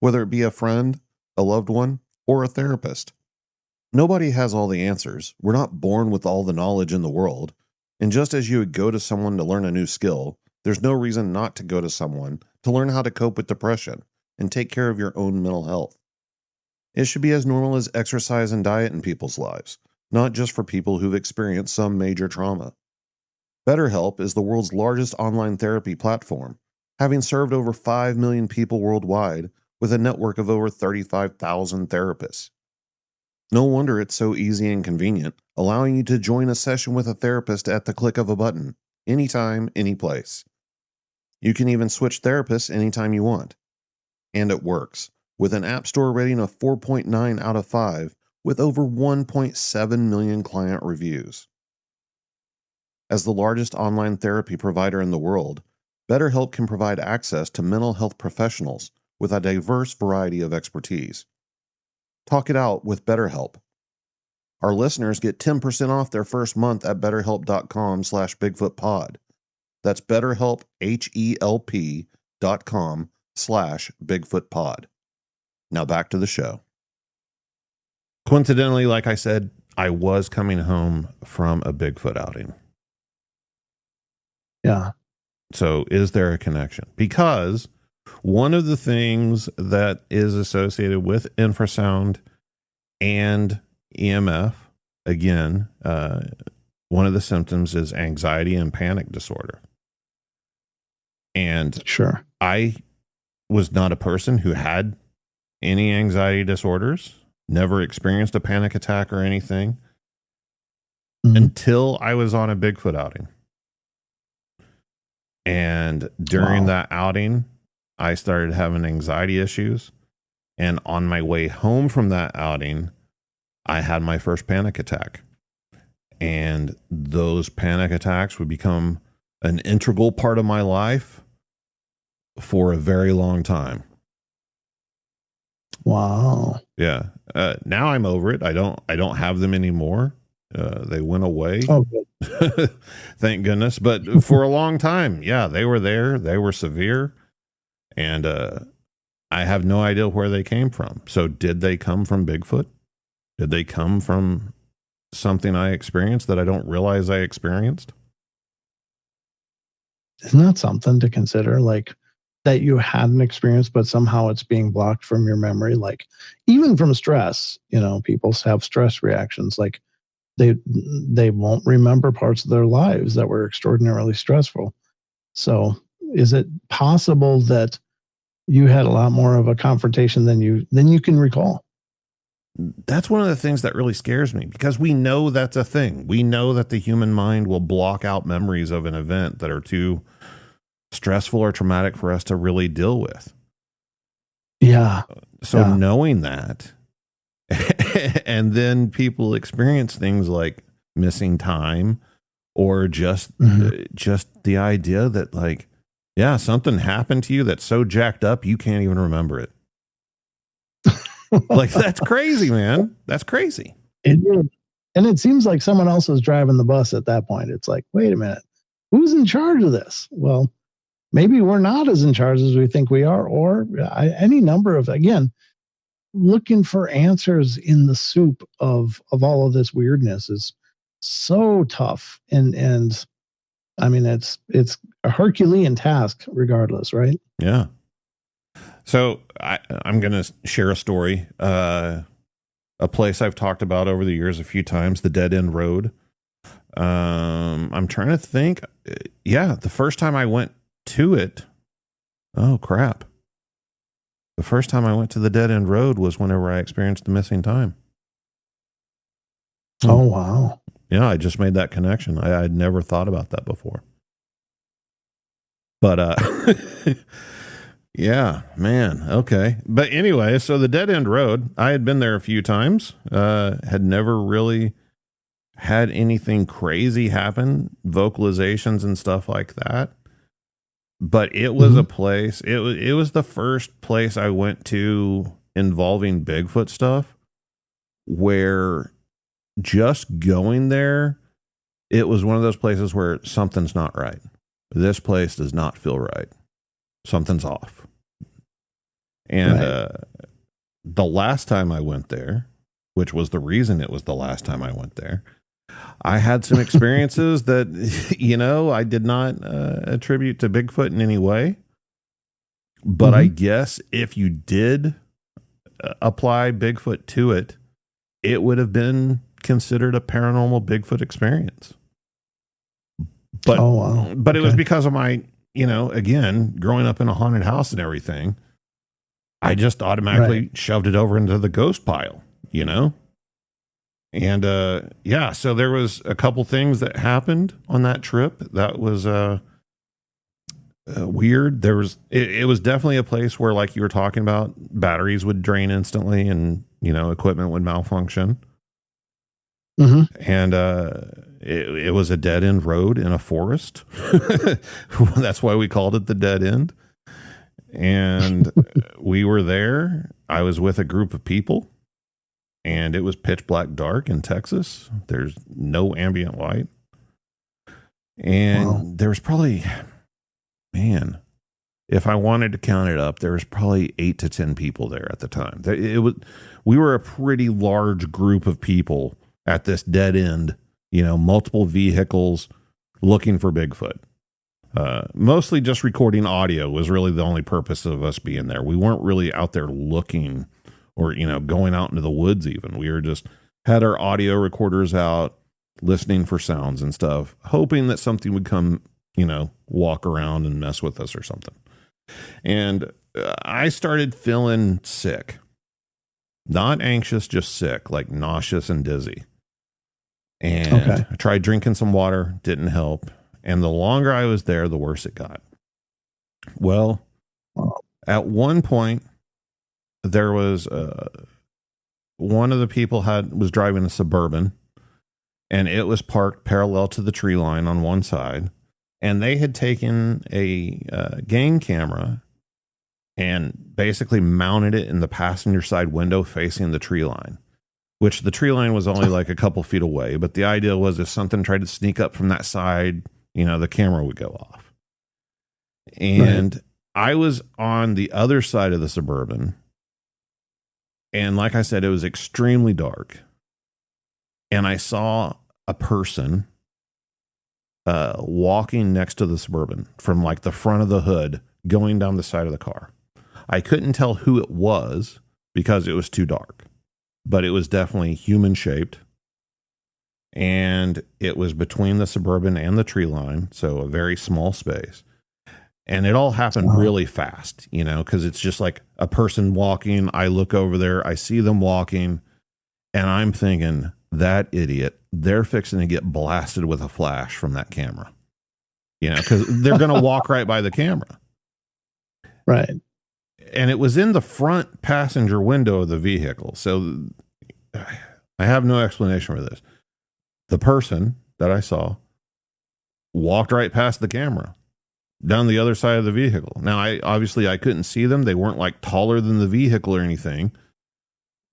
whether it be a friend, a loved one, or a therapist. Nobody has all the answers. We're not born with all the knowledge in the world. And just as you would go to someone to learn a new skill, there's no reason not to go to someone to learn how to cope with depression and take care of your own mental health. It should be as normal as exercise and diet in people's lives, not just for people who've experienced some major trauma. BetterHelp is the world's largest online therapy platform, having served over 5 million people worldwide with a network of over 35,000 therapists. No wonder it's so easy and convenient, allowing you to join a session with a therapist at the click of a button, anytime, any place. You can even switch therapists anytime you want. And it works, with an App Store rating of 4.9 out of 5, with over 1.7 million client reviews. As the largest online therapy provider in the world, BetterHelp can provide access to mental health professionals with a diverse variety of expertise. Talk it out with BetterHelp. Our listeners get 10% off their first month at betterhelp.com/BigfootPod. That's BetterHelp, HELP.com/BigfootPod. Now back to the show. Coincidentally, like I said, I was coming home from a Bigfoot outing. Yeah. So is there a connection? Because one of the things that is associated with infrasound and EMF, again, one of the symptoms is anxiety and panic disorder. And sure, I was not a person who had any anxiety disorders, never experienced a panic attack or anything until I was on a Bigfoot outing. And during that outing, I started having anxiety issues. And on my way home from that outing, I had my first panic attack. And those panic attacks would become an integral part of my life for a very long time. Wow. Yeah. Now I'm over it. I don't have them anymore. They went away. Oh, good. Thank goodness. But for a long time, yeah, they were there. They were severe. And I have no idea where they came from. So did they come from Bigfoot? Did they come from something I experienced that I don't realize I experienced? Isn't that something to consider? Like that you had an experience, but somehow it's being blocked from your memory. Like even from stress, people have stress reactions. Like they won't remember parts of their lives that were extraordinarily stressful. So is it possible that you had a lot more of a confrontation than you can recall? That's one of the things that really scares me, because we know that's a thing. We know that the human mind will block out memories of an event that are too stressful or traumatic for us to really deal with. Yeah. So knowing that, and then people experience things like missing time, or just the idea that, like, yeah, something happened to you that's so jacked up you can't even remember it. Like, that's crazy, man. That's crazy. And it seems like someone else is driving the bus at that point. It's like, wait a minute, who's in charge of this? Well, maybe we're not as in charge as we think we are, or any number of, again, looking for answers in the soup of all of this weirdness is so tough. And I mean, it's a Herculean task regardless, right? Yeah. So I'm going to share a story, a place I've talked about over the years a few times, the Dead End Road. I'm trying to think. Yeah. The first time I went to it. Oh, crap. The first time I went to the Dead End Road was whenever I experienced the missing time. Oh, wow. Yeah, I just made that connection. I'd never thought about that before. But, yeah, man. Okay. But anyway, so the Dead End Road, I had been there a few times, had never really had anything crazy happen, vocalizations and stuff like that. But it was a place, it was the first place I went to involving Bigfoot stuff, where just going there, it was one of those places where something's not right. This place does not feel right. Something's off. And the last time I went there, which was the reason it was the last time I went there, I had some experiences that, I did not attribute to Bigfoot in any way. But I guess if you did apply Bigfoot to it, it would have been considered a paranormal Bigfoot experience. But, but it was because of my, again, growing up in a haunted house and everything, I just automatically shoved it over into the ghost pile, And, so there was a couple things that happened on that trip. That was, weird. There was, it was definitely a place where, like you were talking about, batteries would drain instantly and, equipment would malfunction. And, it was a dead end road in a forest. That's why we called it the dead end. And we were there. I was with a group of people, and it was pitch black dark in Texas. There's no ambient light. And there was probably, if I wanted to count it up, there was probably 8 to 10 people there at the time. We were a pretty large group of people at this dead end, multiple vehicles looking for Bigfoot. Mostly just recording audio was really the only purpose of us being there. We weren't really out there looking or, going out into the woods even. We were just had our audio recorders out, listening for sounds and stuff, hoping that something would come, walk around and mess with us or something. And I started feeling sick, not anxious, just sick, like nauseous and dizzy. And I tried drinking some water, didn't help. And the longer I was there, the worse it got. Well, at one point, there was one of the people was driving a Suburban, and it was parked parallel to the tree line on one side. And they had taken a game camera and basically mounted it in the passenger side window facing the tree line, which the tree line was only like a couple feet away. But the idea was if something tried to sneak up from that side, the camera would go off. And I was on the other side of the Suburban. And like I said, it was extremely dark. And I saw a person walking next to the Suburban from like the front of the hood going down the side of the car. I couldn't tell who it was because it was too dark, but it was definitely human shaped. And it was between the Suburban and the tree line. So a very small space. And it all happened really fast, because it's just like a person walking. I look over there, I see them walking, and I'm thinking, that idiot, they're fixing to get blasted with a flash from that camera, because they're going to walk right by the camera. Right. And it was in the front passenger window of the vehicle. So I have no explanation for this. The person that I saw walked right past the camera down the other side of the vehicle. Now, I couldn't see them. They weren't like taller than the vehicle or anything,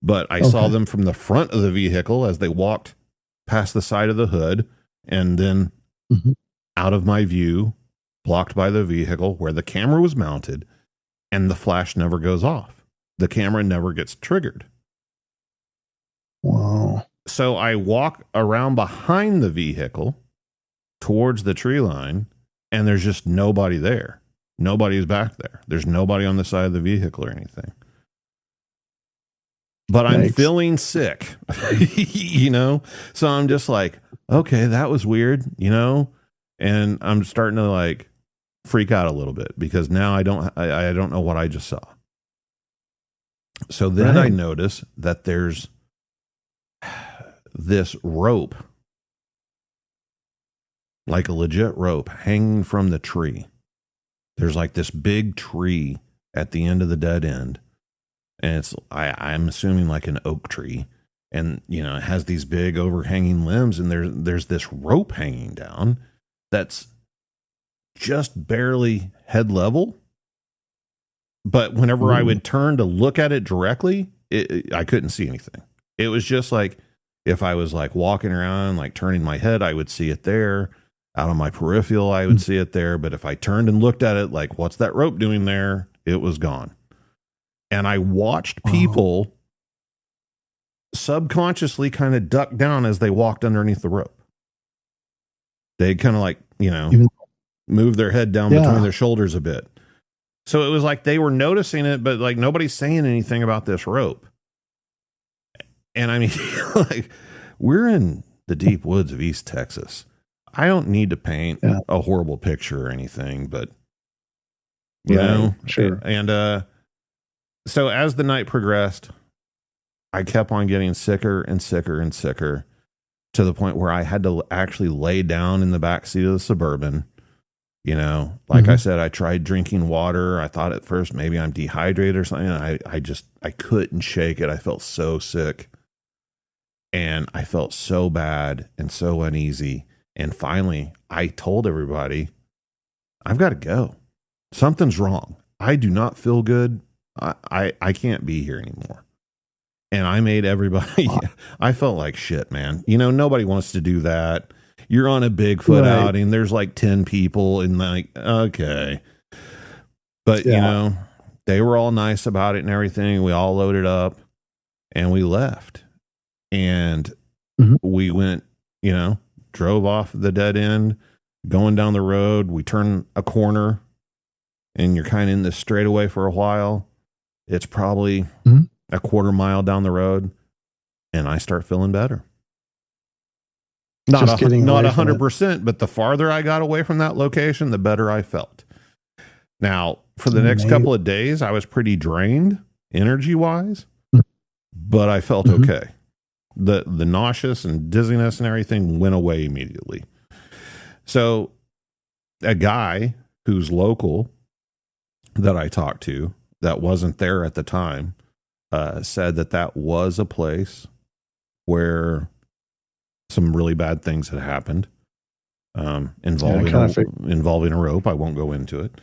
but I saw them from the front of the vehicle as they walked past the side of the hood and then out of my view, blocked by the vehicle where the camera was mounted, and the flash never goes off. The camera never gets triggered. Wow. So I walk around behind the vehicle towards the tree line, and there's just nobody there. Nobody's back there. There's nobody on the side of the vehicle or anything. But I'm feeling sick, So I'm just like, okay, that was weird, and I'm starting to like freak out a little bit because now I don't know what I just saw. So then I notice that there's this rope, like a legit rope hanging from the tree. There's like this big tree at the end of the dead end. And it's, I'm assuming like an oak tree, and, it has these big overhanging limbs, and there's this rope hanging down that's just barely head level. But whenever I would turn to look at it directly, I couldn't see anything. It was just like, If I was like walking around, like turning my head, I would see it there. Out of my peripheral, I would see it there. But if I turned and looked at it, like, what's that rope doing there? It was gone. And I watched people subconsciously kind of duck down as they walked underneath the rope. They kind of like, move their head down between their shoulders a bit. So it was like they were noticing it, but like nobody's saying anything about this rope. And I mean, like, we're in the deep woods of East Texas. I don't need to paint a horrible picture or anything, but you know, sure. And so as the night progressed, I kept on getting sicker and sicker and sicker to the point where I had to actually lay down in the back seat of the Suburban. You know, like I said, I tried drinking water. I thought at first maybe I'm dehydrated or something. I couldn't shake it. I felt so sick. And I felt so bad and so uneasy. And finally, I told everybody, I've got to go. Something's wrong. I do not feel good. I can't be here anymore. And I made everybody, I felt like shit, man. You know, nobody wants to do that. You're on a Bigfoot outing. There's like 10 people and like, okay. But, you know, they were all nice about it and everything. We all loaded up and we left. And we went, you know, drove off the dead end, going down the road. We turn a corner and you're kind of in this straightaway for a while. It's probably a quarter mile down the road. And I start feeling better. Not 100%, but the farther I got away from that location, the better I felt. Now, for the next couple of days, I was pretty drained energy wise, but I felt okay. The nauseous and dizziness and everything went away immediately. So a guy who's local that I talked to that wasn't there at the time said that was a place where some really bad things had happened involving a rope. I won't go into it.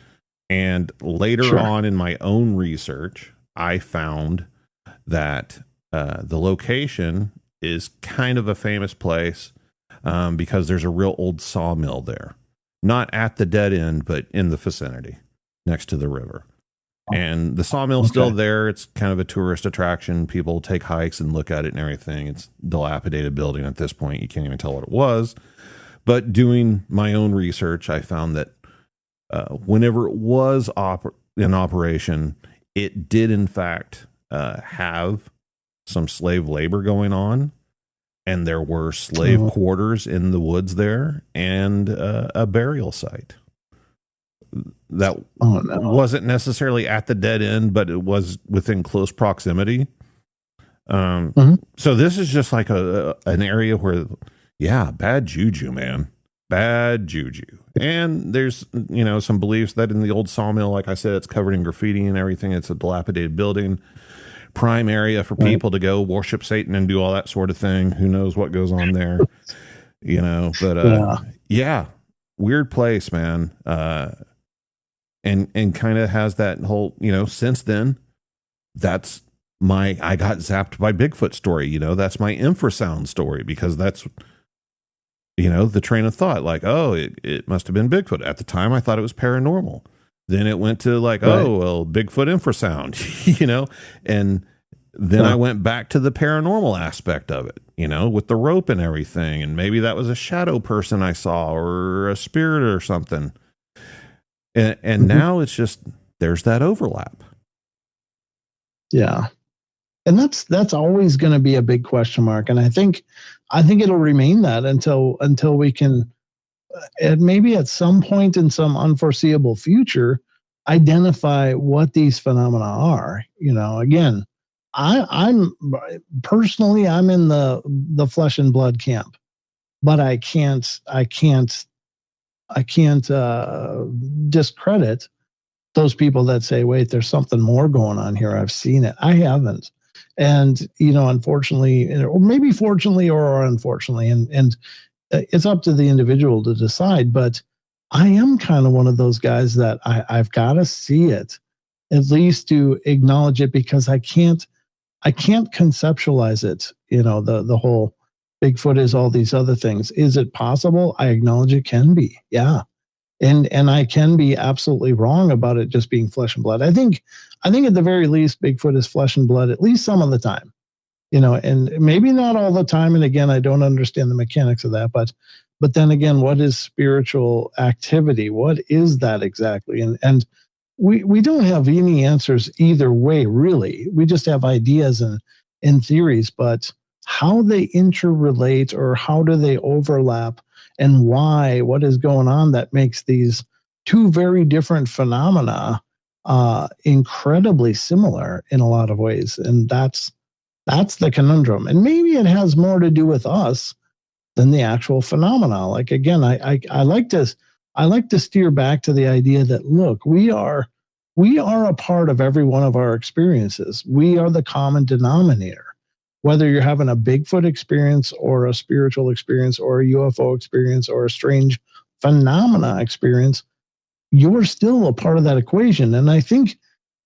And later on in my own research, I found that the location is kind of a famous place because there's a real old sawmill there. Not at the dead end, but in the vicinity next to the river. And the sawmill's still there. It's kind of a tourist attraction. People take hikes and look at it and everything. It's a dilapidated building at this point. You can't even tell what it was. But doing my own research, I found that whenever it was in operation, it did in fact have some slave labor going on. And there were slave quarters in the woods there and a burial site. That wasn't necessarily at the dead end, but it was within close proximity. So this is just like an area where, bad juju, man, bad juju. And there's, you know, some beliefs that in the old sawmill, like I said, it's covered in graffiti and everything. It's a dilapidated building, prime area for people to go worship Satan and do all that sort of thing. Who knows what goes on there, you know, but weird place, man. And kind of has that whole, you know, since then, that's I got zapped by Bigfoot story, you know, that's my infrasound story, because that's, you know, the train of thought, like, oh, it must have been Bigfoot. At the time, I thought it was paranormal. Then it went to like, oh, well, Bigfoot infrasound, you know, and then I went back to the paranormal aspect of it, you know, with the rope and everything. And maybe that was a shadow person I saw or a spirit or something. And now it's just, there's that overlap. Yeah. And that's always going to be a big question mark. And I think it'll remain that until we can, maybe at some point in some unforeseeable future, identify what these phenomena are. You know, again, I'm personally, I'm in the flesh and blood camp, but I can't discredit those people that say, wait, there's something more going on here. I've seen it. I haven't. And, you know, unfortunately, or maybe fortunately or unfortunately, and it's up to the individual to decide, but I am kind of one of those guys that I've got to see it, at least to acknowledge it, because I can't conceptualize it, you know, the whole Bigfoot is all these other things. Is it possible? I acknowledge it can be. Yeah. And I can be absolutely wrong about it just being flesh and blood. I think at the very least, Bigfoot is flesh and blood, at least some of the time, and maybe not all the time. And again, I don't understand the mechanics of that, but then again, what is spiritual activity? What is that exactly? And we don't have any answers either way, really. We just have ideas and theories, but how they interrelate or how do they overlap and why, what is going on that makes these two very different phenomena incredibly similar in a lot of ways. And that's the conundrum. And maybe it has more to do with us than the actual phenomena. Like, again, I like to steer back to the idea that, look, we are a part of every one of our experiences. We are the common denominator. Whether you're having a Bigfoot experience or a spiritual experience or a UFO experience or a strange phenomena experience, you're still a part of that equation. And I think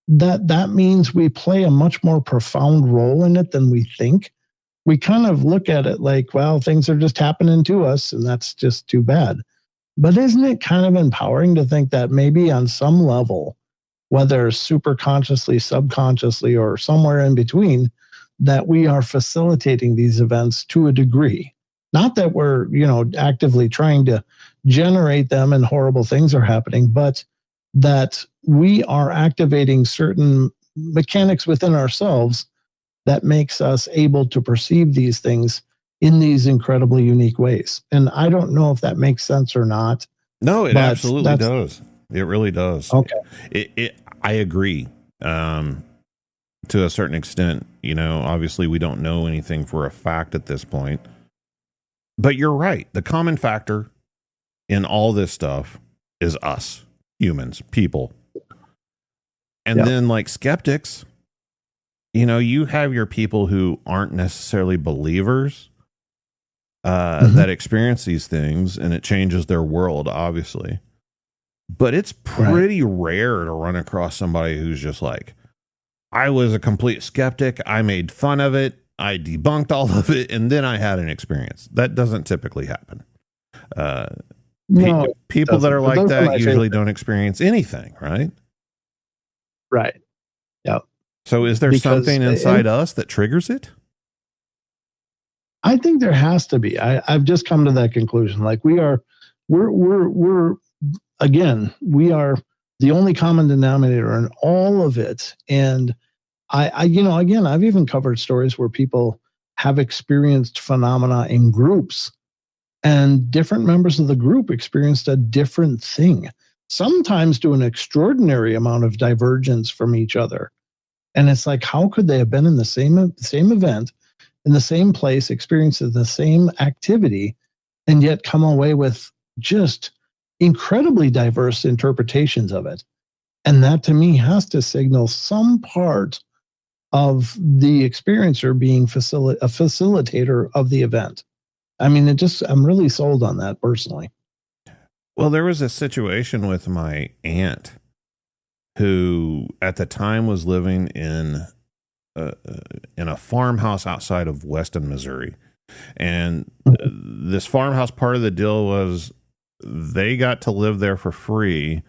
that means we play a much more profound role in it than we think. We kind of look at it like, well, things are just happening to us, and that's just too bad. But isn't it kind of empowering to think that maybe on some level, whether super consciously, subconsciously, or somewhere in between, that we are facilitating these events to a degree? Not that we're, actively trying to generate them and horrible things are happening, but that we are activating certain mechanics within ourselves that makes us able to perceive these things in these incredibly unique ways. And I don't know if that makes sense or not. No, it absolutely does. It really does. Okay. I agree. To a certain extent, obviously we don't know anything for a fact at this point, but you're right. The common factor in all this stuff is us, humans, people. And then, like, skeptics, you have your people who aren't necessarily believers that experience these things, and it changes their world, obviously. But it's pretty rare to run across somebody who's just like, I was a complete skeptic. I made fun of it. I debunked all of it. And then I had an experience. That doesn't typically happen. People that are like that usually don't experience anything, right? Right. Yeah. So is there something inside us that triggers it? I think there has to be. I've just come to that conclusion. Like, we're the only common denominator in all of it. And I've even covered stories where people have experienced phenomena in groups, and different members of the group experienced a different thing, sometimes to an extraordinary amount of divergence from each other. And it's like, how could they have been in the same event, in the same place, experiencing the same activity, and yet come away with just incredibly diverse interpretations of it? And that, to me, has to signal some part of the experiencer being a facilitator of the event. I mean, I'm really sold on that personally. Well, there was a situation with my aunt who at the time was living in a farmhouse outside of Weston, Missouri. And this farmhouse, part of the deal was they got to live there for free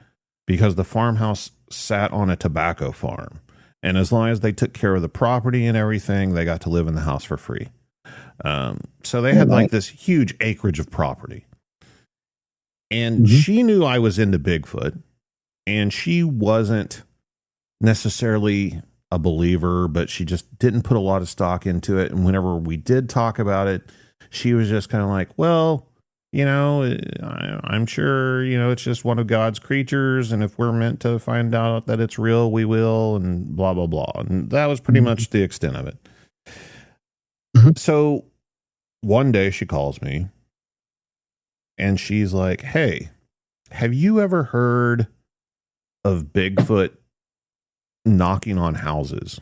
because the farmhouse sat on a tobacco farm. And as long as they took care of the property and everything, they got to live in the house for free. So they had like this huge acreage of property. And she knew I was into Bigfoot, and she wasn't necessarily a believer, but she just didn't put a lot of stock into it. And whenever we did talk about it, she was just kind of like, well, I'm sure, it's just one of God's creatures. And if we're meant to find out that it's real, we will, and blah, blah, blah. And that was pretty much the extent of it. So one day she calls me and she's like, hey, have you ever heard of Bigfoot knocking on houses?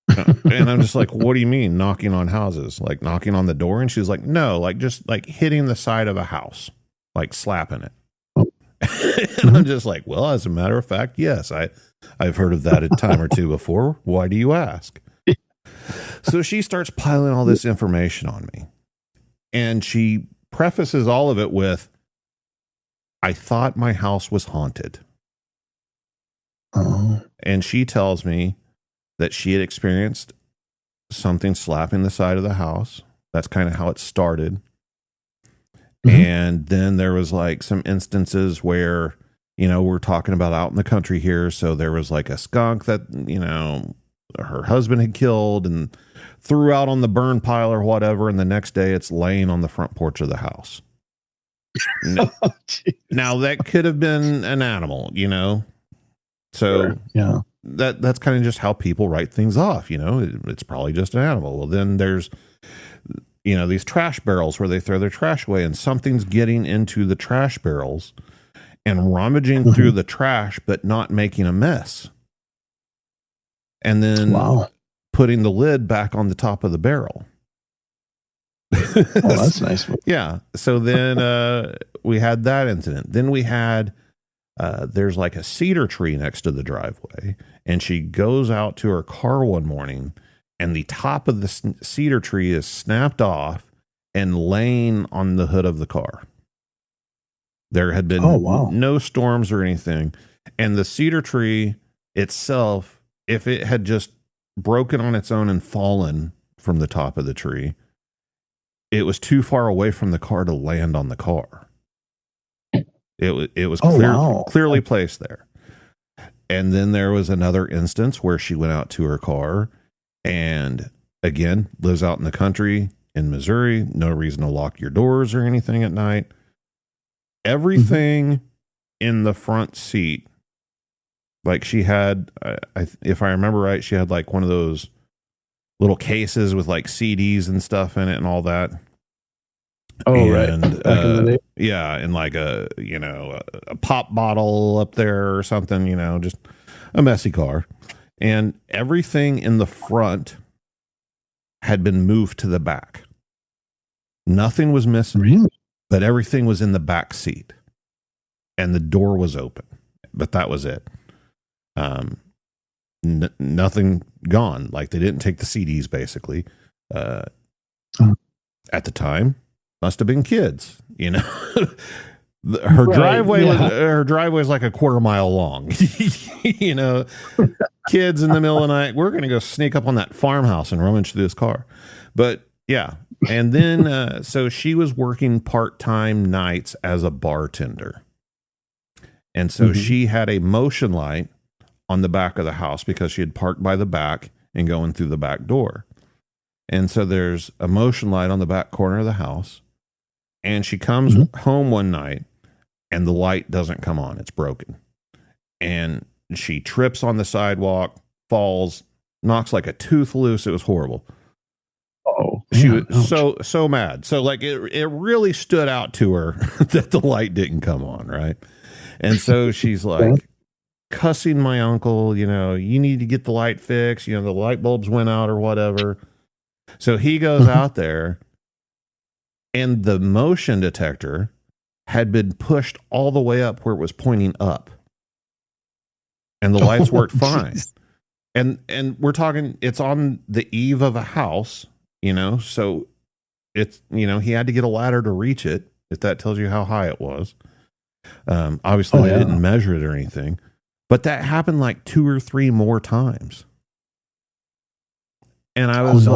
And I'm just like, what do you mean knocking on houses? Like knocking on the door? And she's like, no, like just like hitting the side of a house, like slapping it. And I'm just like, well, as a matter of fact, yes, I've heard of that a time or two before. Why do you ask? So she starts piling all this information on me. And she prefaces all of it with, I thought my house was haunted. Oh. And she tells me that she had experienced something slapping the side of the house. That's kind of how it started. Mm-hmm. And then there was like some instances where, you know, we're talking about out in the country here. So there was like a skunk that, you know, her husband had killed and threw out on the burn pile or whatever. And the next day it's laying on the front porch of the house. Now that could have been an animal, you know? So sure. Yeah, that's kind of just how people write things off. You know, it's probably just an animal. Well, then there's, you know, these trash barrels where they throw their trash away and something's getting into the trash barrels and rummaging through the trash, but not making a mess. And then putting the lid back on the top of the barrel. Oh, that's nice. Yeah. So then we had that incident. Then we had, there's like a cedar tree next to the driveway, and she goes out to her car one morning and the top of the cedar tree is snapped off and laying on the hood of the car. There had been no storms or anything. And the cedar tree itself, if it had just broken on its own and fallen from the top of the tree, it was too far away from the car to land on the car. It was clearly placed there. And then there was another instance where she went out to her car and again, lives out in the country in Missouri. No reason to lock your doors or anything at night. Everything in the front seat, like she had, if I remember right, she had like one of those little cases with like CDs and stuff in it and all that. Oh, and, right. Back in the day. Yeah. And like a pop bottle up there or something, you know, just a messy car. And everything in the front had been moved to the back. Nothing was missing. Really? But everything was in the back seat and the door was open, but that was it. Nothing gone. Like they didn't take the CDs basically. At the time, must have been kids, you know. Her driveway was like a quarter mile long. You know, kids in the middle of the night, we're going to go sneak up on that farmhouse and rummage through this car. But yeah. And then, so she was working part-time nights as a bartender. And so she had a motion light on the back of the house because she had parked by the back and going through the back door. And so there's a motion light on the back corner of the house. And she comes home one night and the light doesn't come on. It's broken. And she trips on the sidewalk, falls, knocks like a tooth loose. It was horrible. Oh, she was so mad. So like it really stood out to her that the light didn't come on, right? And so she's like cussing my uncle, you know, you need to get the light fixed, you know, the light bulbs went out or whatever. So he goes out there and the motion detector had been pushed all the way up where it was pointing up. And the lights worked fine. And we're talking, it's on the eve of a house. You know, so it's, you know, he had to get a ladder to reach it, if that tells you how high it was. Obviously, they didn't measure it or anything, but that happened like 2 or 3 more times. And I was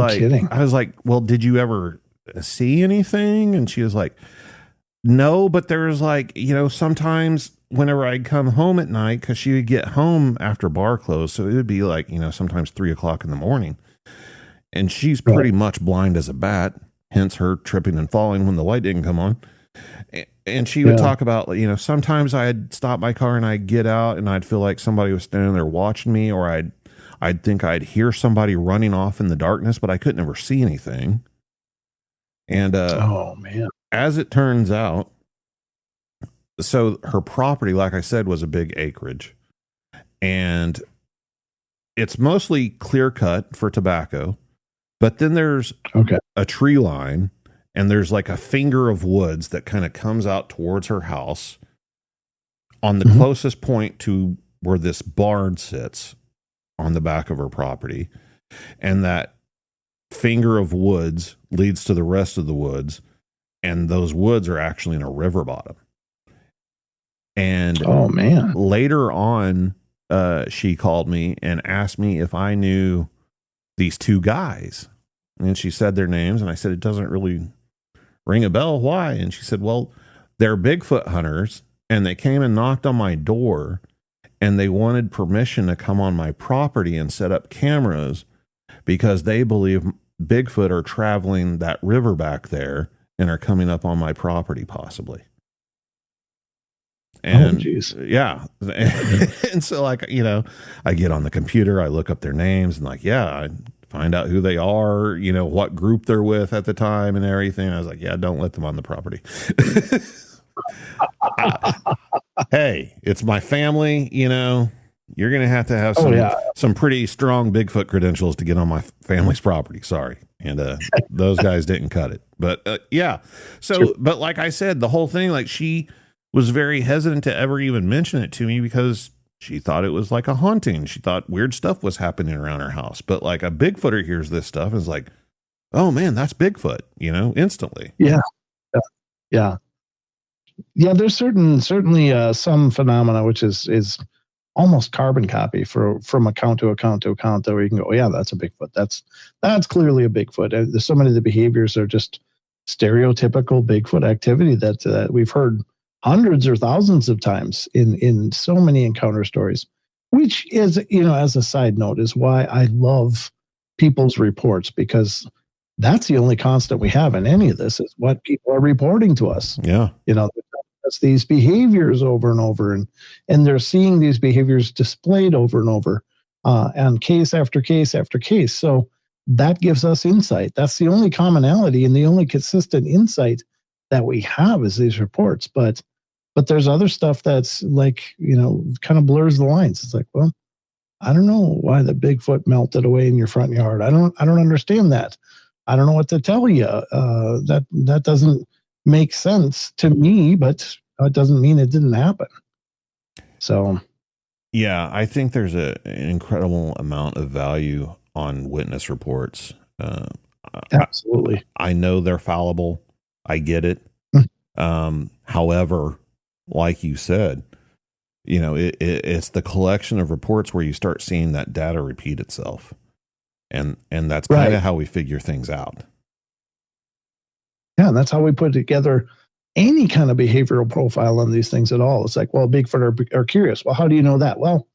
like, well, did you ever see anything? And she was like, no, but there's like, you know, sometimes whenever I'd come home at night, because she would get home after bar closed, so it would be like, you know, sometimes 3 o'clock in the morning. And she's pretty much blind as a bat, hence her tripping and falling when the light didn't come on. And she would talk about, you know, sometimes I'd stop my car and I'd get out and I'd feel like somebody was standing there watching me, or I'd think I'd hear somebody running off in the darkness, but I couldn't ever see anything. And as it turns out, so her property, like I said, was a big acreage. And it's mostly clear cut for tobacco. But then there's a tree line and there's like a finger of woods that kind of comes out towards her house on the closest point to where this barn sits on the back of her property. And that finger of woods leads to the rest of the woods, and those woods are actually in a river bottom. And oh man, later on, she called me and asked me if I knew these two guys. And she said their names, and I said, it doesn't really ring a bell. Why? And she said, well, they're Bigfoot hunters, and they came and knocked on my door, and they wanted permission to come on my property and set up cameras because they believe Bigfoot are traveling that river back there and are coming up on my property possibly. And yeah. And so like, you know, I get on the computer, I look up their names and like, yeah, I find out who they are, you know, what group they're with at the time and everything. I was like, yeah, don't let them on the property. Hey, it's my family, you know, you're going to have some pretty strong Bigfoot credentials to get on my family's property. Sorry. And those guys didn't cut it. But yeah. So, sure. But like I said, the whole thing, like she was very hesitant to ever even mention it to me because she thought it was like a haunting. She thought weird stuff was happening around her house. But like a Bigfooter hears this stuff and is like, oh man, that's Bigfoot, you know, instantly. Yeah. Yeah. Yeah. There's certainly some phenomena, which is almost carbon copy from account to account to account, that where you can go, oh, yeah, that's a Bigfoot. That's clearly a Bigfoot. There's so many of the behaviors are just stereotypical Bigfoot activity that we've heard hundreds or thousands of times in so many encounter stories, which is, you know, as a side note, is why I love people's reports, because that's the only constant we have in any of this is what people are reporting to us. Yeah. You know, that's these behaviors over and over, and they're seeing these behaviors displayed over and over, and case after case after case. So that gives us insight. That's the only commonality and the only consistent insight that we have is these reports. But there's other stuff that's like, you know, kind of blurs the lines. It's like, well, I don't know why the Bigfoot melted away in your front yard. I don't understand that. I don't know what to tell you. That doesn't make sense to me, but it doesn't mean it didn't happen. So, yeah, I think there's an incredible amount of value on witness reports. Absolutely. I know they're fallible. I get it. However, like you said, you know, it's the collection of reports where you start seeing that data repeat itself. And that's kind of how we figure things out. Yeah, and that's how we put together any kind of behavioral profile on these things at all. It's like, well, Bigfoot are curious. Well, how do you know that? Well,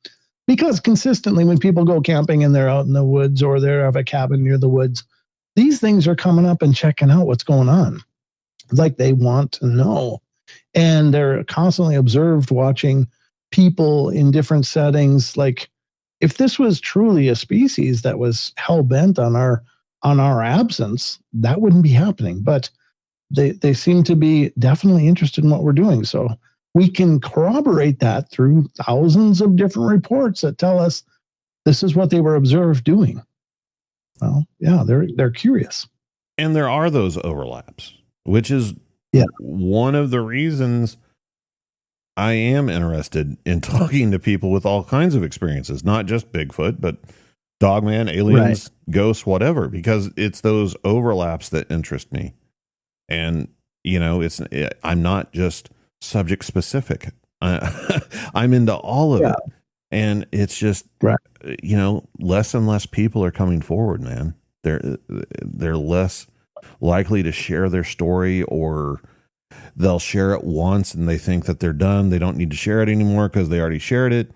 because consistently when people go camping and they're out in the woods or they have a cabin near the woods, these things are coming up and checking out what's going on. Like they want to know. And they're constantly observed watching people in different settings. Like if this was truly a species that was hell-bent on our absence, that wouldn't be happening. But they seem to be definitely interested in what we're doing. So we can corroborate that through thousands of different reports that tell us this is what they were observed doing. Well, yeah, they're curious. And there are those overlaps, which is one of the reasons I am interested in talking to people with all kinds of experiences, not just Bigfoot, but Dogman, aliens, ghosts, whatever, because it's those overlaps that interest me. And, you know, I'm not just subject specific. I'm into all of it. And it's just, you know, less and less people are coming forward, man. They're less likely to share their story, or they'll share it once and they think that they're done. They don't need to share it anymore because they already shared it.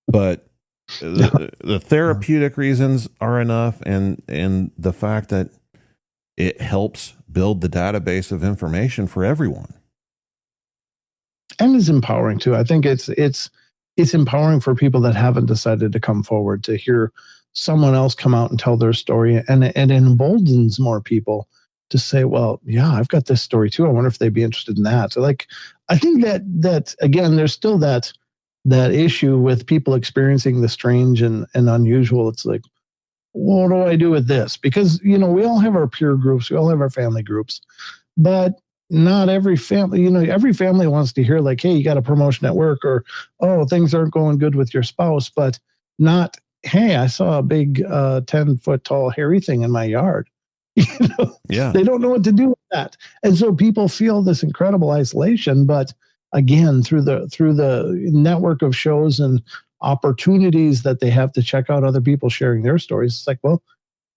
But the therapeutic reasons are enough. And the fact that it helps build the database of information for everyone. And is empowering too. I think it's empowering for people that haven't decided to come forward to hear someone else come out and tell their story, and it emboldens more people to say, well, yeah, I've got this story too. I wonder if they'd be interested in that. So like, I think that again, there's still that issue with people experiencing the strange and unusual. It's like, what do I do with this? Because, you know, we all have our peer groups, we all have our family groups, but not every family, you know, every family wants to hear like, hey, you got a promotion at work, or, oh, things aren't going good with your spouse, but not, hey, I saw a big 10-foot tall hairy thing in my yard. Yeah. They don't know what to do with that. And so people feel this incredible isolation. But again, through the network of shows and opportunities that they have to check out other people sharing their stories, it's like, well,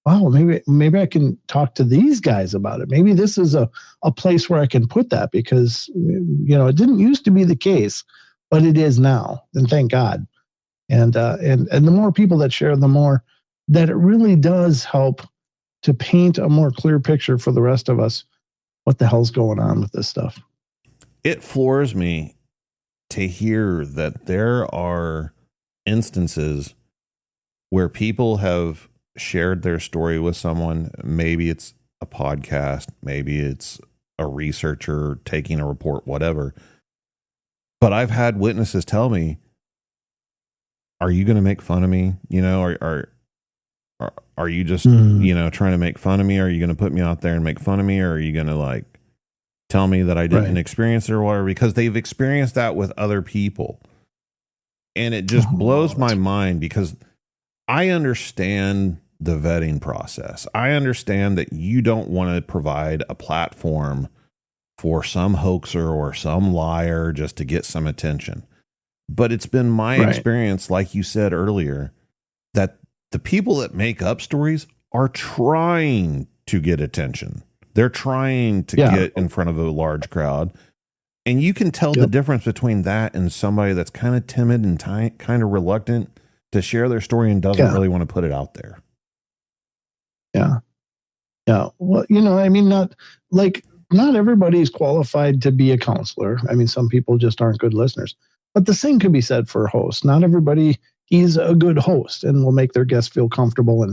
wow, maybe I can talk to these guys about it. Maybe this is a place where I can put that, because it didn't used to be the case, but it is now, and thank God. And the more people that share, the more that it really does help to paint a more clear picture for the rest of us. What the hell's going on with this stuff? It floors me to hear that there are instances where people have shared their story with someone. Maybe it's a podcast, maybe it's a researcher taking a report, whatever. But I've had witnesses tell me, are you going to make fun of me? Are you just, trying to make fun of me? Are you going to put me out there and make fun of me? Or are you going to like tell me that I didn't experience it or whatever? Because they've experienced that with other people. And it just blows my mind, because I understand the vetting process. I understand that you don't want to provide a platform for some hoaxer or some liar just to get some attention. But it's been my experience, like you said earlier, that the people that make up stories are trying to get attention. They're trying to get in front of a large crowd. And you can tell the difference between that and somebody that's kind of timid and kind of reluctant to share their story and doesn't really want to put it out there. Yeah. Yeah. Well, not everybody's qualified to be a counselor. I mean, some people just aren't good listeners. But the same can be said for a host. Not everybody is a good host and will make their guests feel comfortable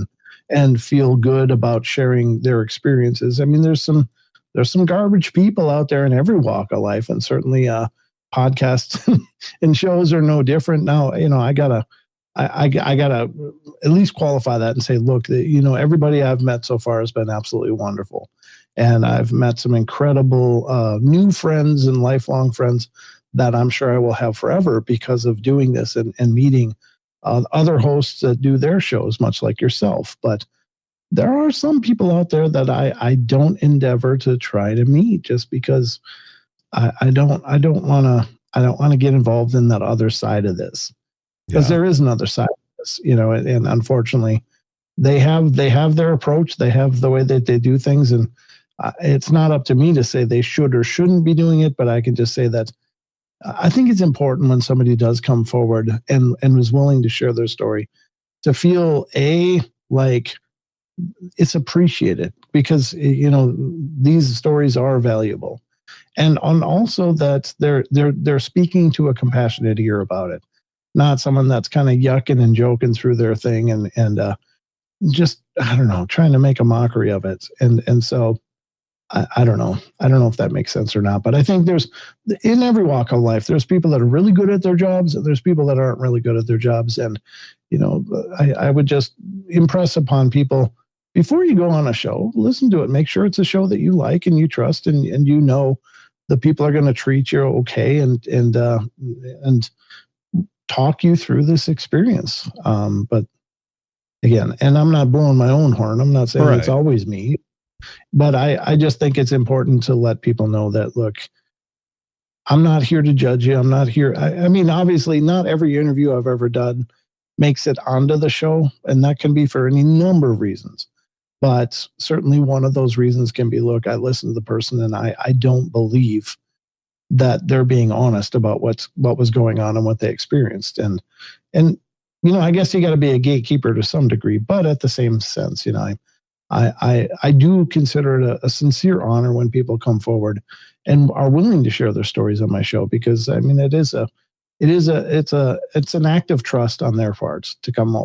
and feel good about sharing their experiences. I mean, there's some garbage people out there in every walk of life, and certainly podcasts and shows are no different. Now, I gotta at least qualify that and say, look, everybody I've met so far has been absolutely wonderful. And I've met some incredible new friends and lifelong friends that I'm sure I will have forever because of doing this and meeting other hosts that do their shows, much like yourself. But there are some people out there that I don't endeavor to try to meet, just because I don't want to get involved in that other side of this, because there is another side of this, and unfortunately they have their approach, they have the way that they do things, and it's not up to me to say they should or shouldn't be doing it, but I can just say that I think it's important when somebody does come forward and is willing to share their story, to feel like it's appreciated, because these stories are valuable, and also that they're speaking to a compassionate ear about it, not someone that's kind of yucking and joking through their thing and just, I don't know, trying to make a mockery of it. And so I don't know. I don't know if that makes sense or not, but I think in every walk of life, there's people that are really good at their jobs, and there's people that aren't really good at their jobs. And, I would just impress upon people, before you go on a show, listen to it, make sure it's a show that you like and you trust, and the people are going to treat you okay and talk you through this experience. But again, and I'm not blowing my own horn. I'm not saying it's always me. But I just think it's important to let people know that, look, I'm not here to judge you. I'm not here. I mean, obviously, not every interview I've ever done makes it onto the show, and that can be for any number of reasons. But certainly one of those reasons can be, look, I listened to the person, and I don't believe that they're being honest about what was going on and what they experienced. And I guess you got to be a gatekeeper to some degree, but at the same sense, I do consider it a sincere honor when people come forward and are willing to share their stories on my show, because I mean, it's an act of trust on their parts to come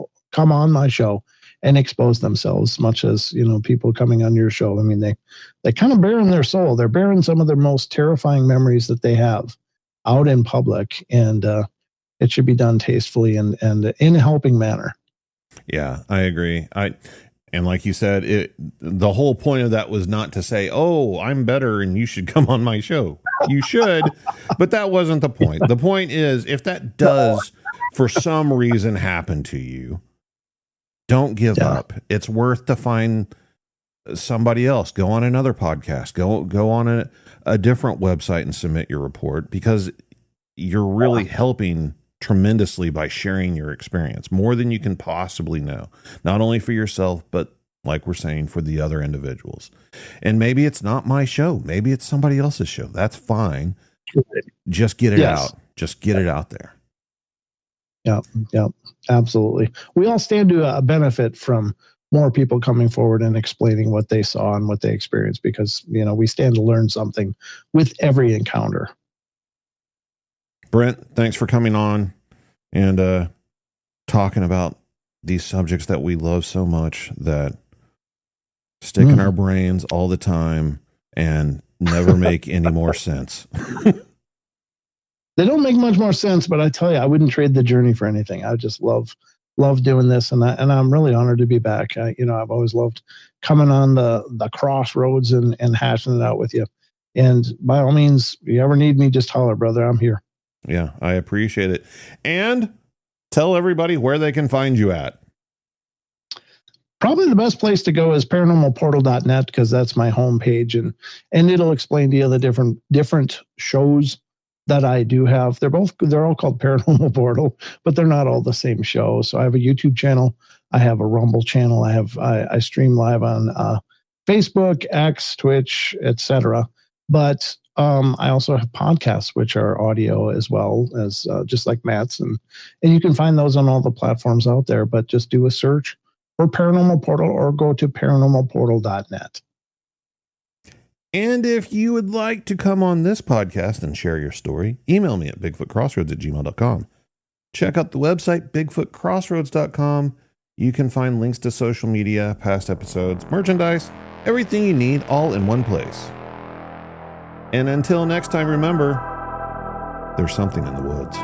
on my show and expose themselves, much as, people coming on your show. I mean, they kind of bear in their soul. They're bearing some of their most terrifying memories that they have out in public, and it should be done tastefully and in a helping manner. Yeah, I agree. And like you said, the whole point of that was not to say, oh, I'm better and you should come on my show. You should, but that wasn't the point. The point is, if that does for some reason happen to you, don't give up. It's worth to find somebody else, go on another podcast, go on a different website and submit your report, because you're really helping tremendously by sharing your experience, more than you can possibly know, not only for yourself, but like we're saying, for the other individuals. And maybe it's not my show, maybe it's somebody else's show. That's fine. Just get it out. Just get it out there. Yeah, absolutely. We all stand to benefit from more people coming forward and explaining what they saw and what they experienced, because, we stand to learn something with every encounter. Brent, thanks for coming on and talking about these subjects that we love so much, that stick in our brains all the time and never make any more sense. They don't make much more sense, but I tell you, I wouldn't trade the journey for anything. I just love doing this, and I'm really honored to be back. I've always loved coming on the crossroads and hashing it out with you. And by all means, if you ever need me, just holler, brother. I'm here. Yeah, I appreciate it. And tell everybody where they can find you at. Probably the best place to go is paranormalportal.net, because that's my homepage, and it'll explain to you the different shows that I do have. They're all called Paranormal Portal, but they're not all the same show. So I have a YouTube channel, I have a Rumble channel, I stream live on Facebook, X, Twitch, etc. But I also have podcasts, which are audio as well as just like Matt's, and you can find those on all the platforms out there. But just do a search for Paranormal Portal or go to paranormalportal.net. And if you would like to come on this podcast and share your story, email me at bigfootcrossroads@gmail.com. Check out the website, bigfootcrossroads.com. You can find links to social media, past episodes, merchandise, everything you need, all in one place. And until next time, remember, there's something in the woods.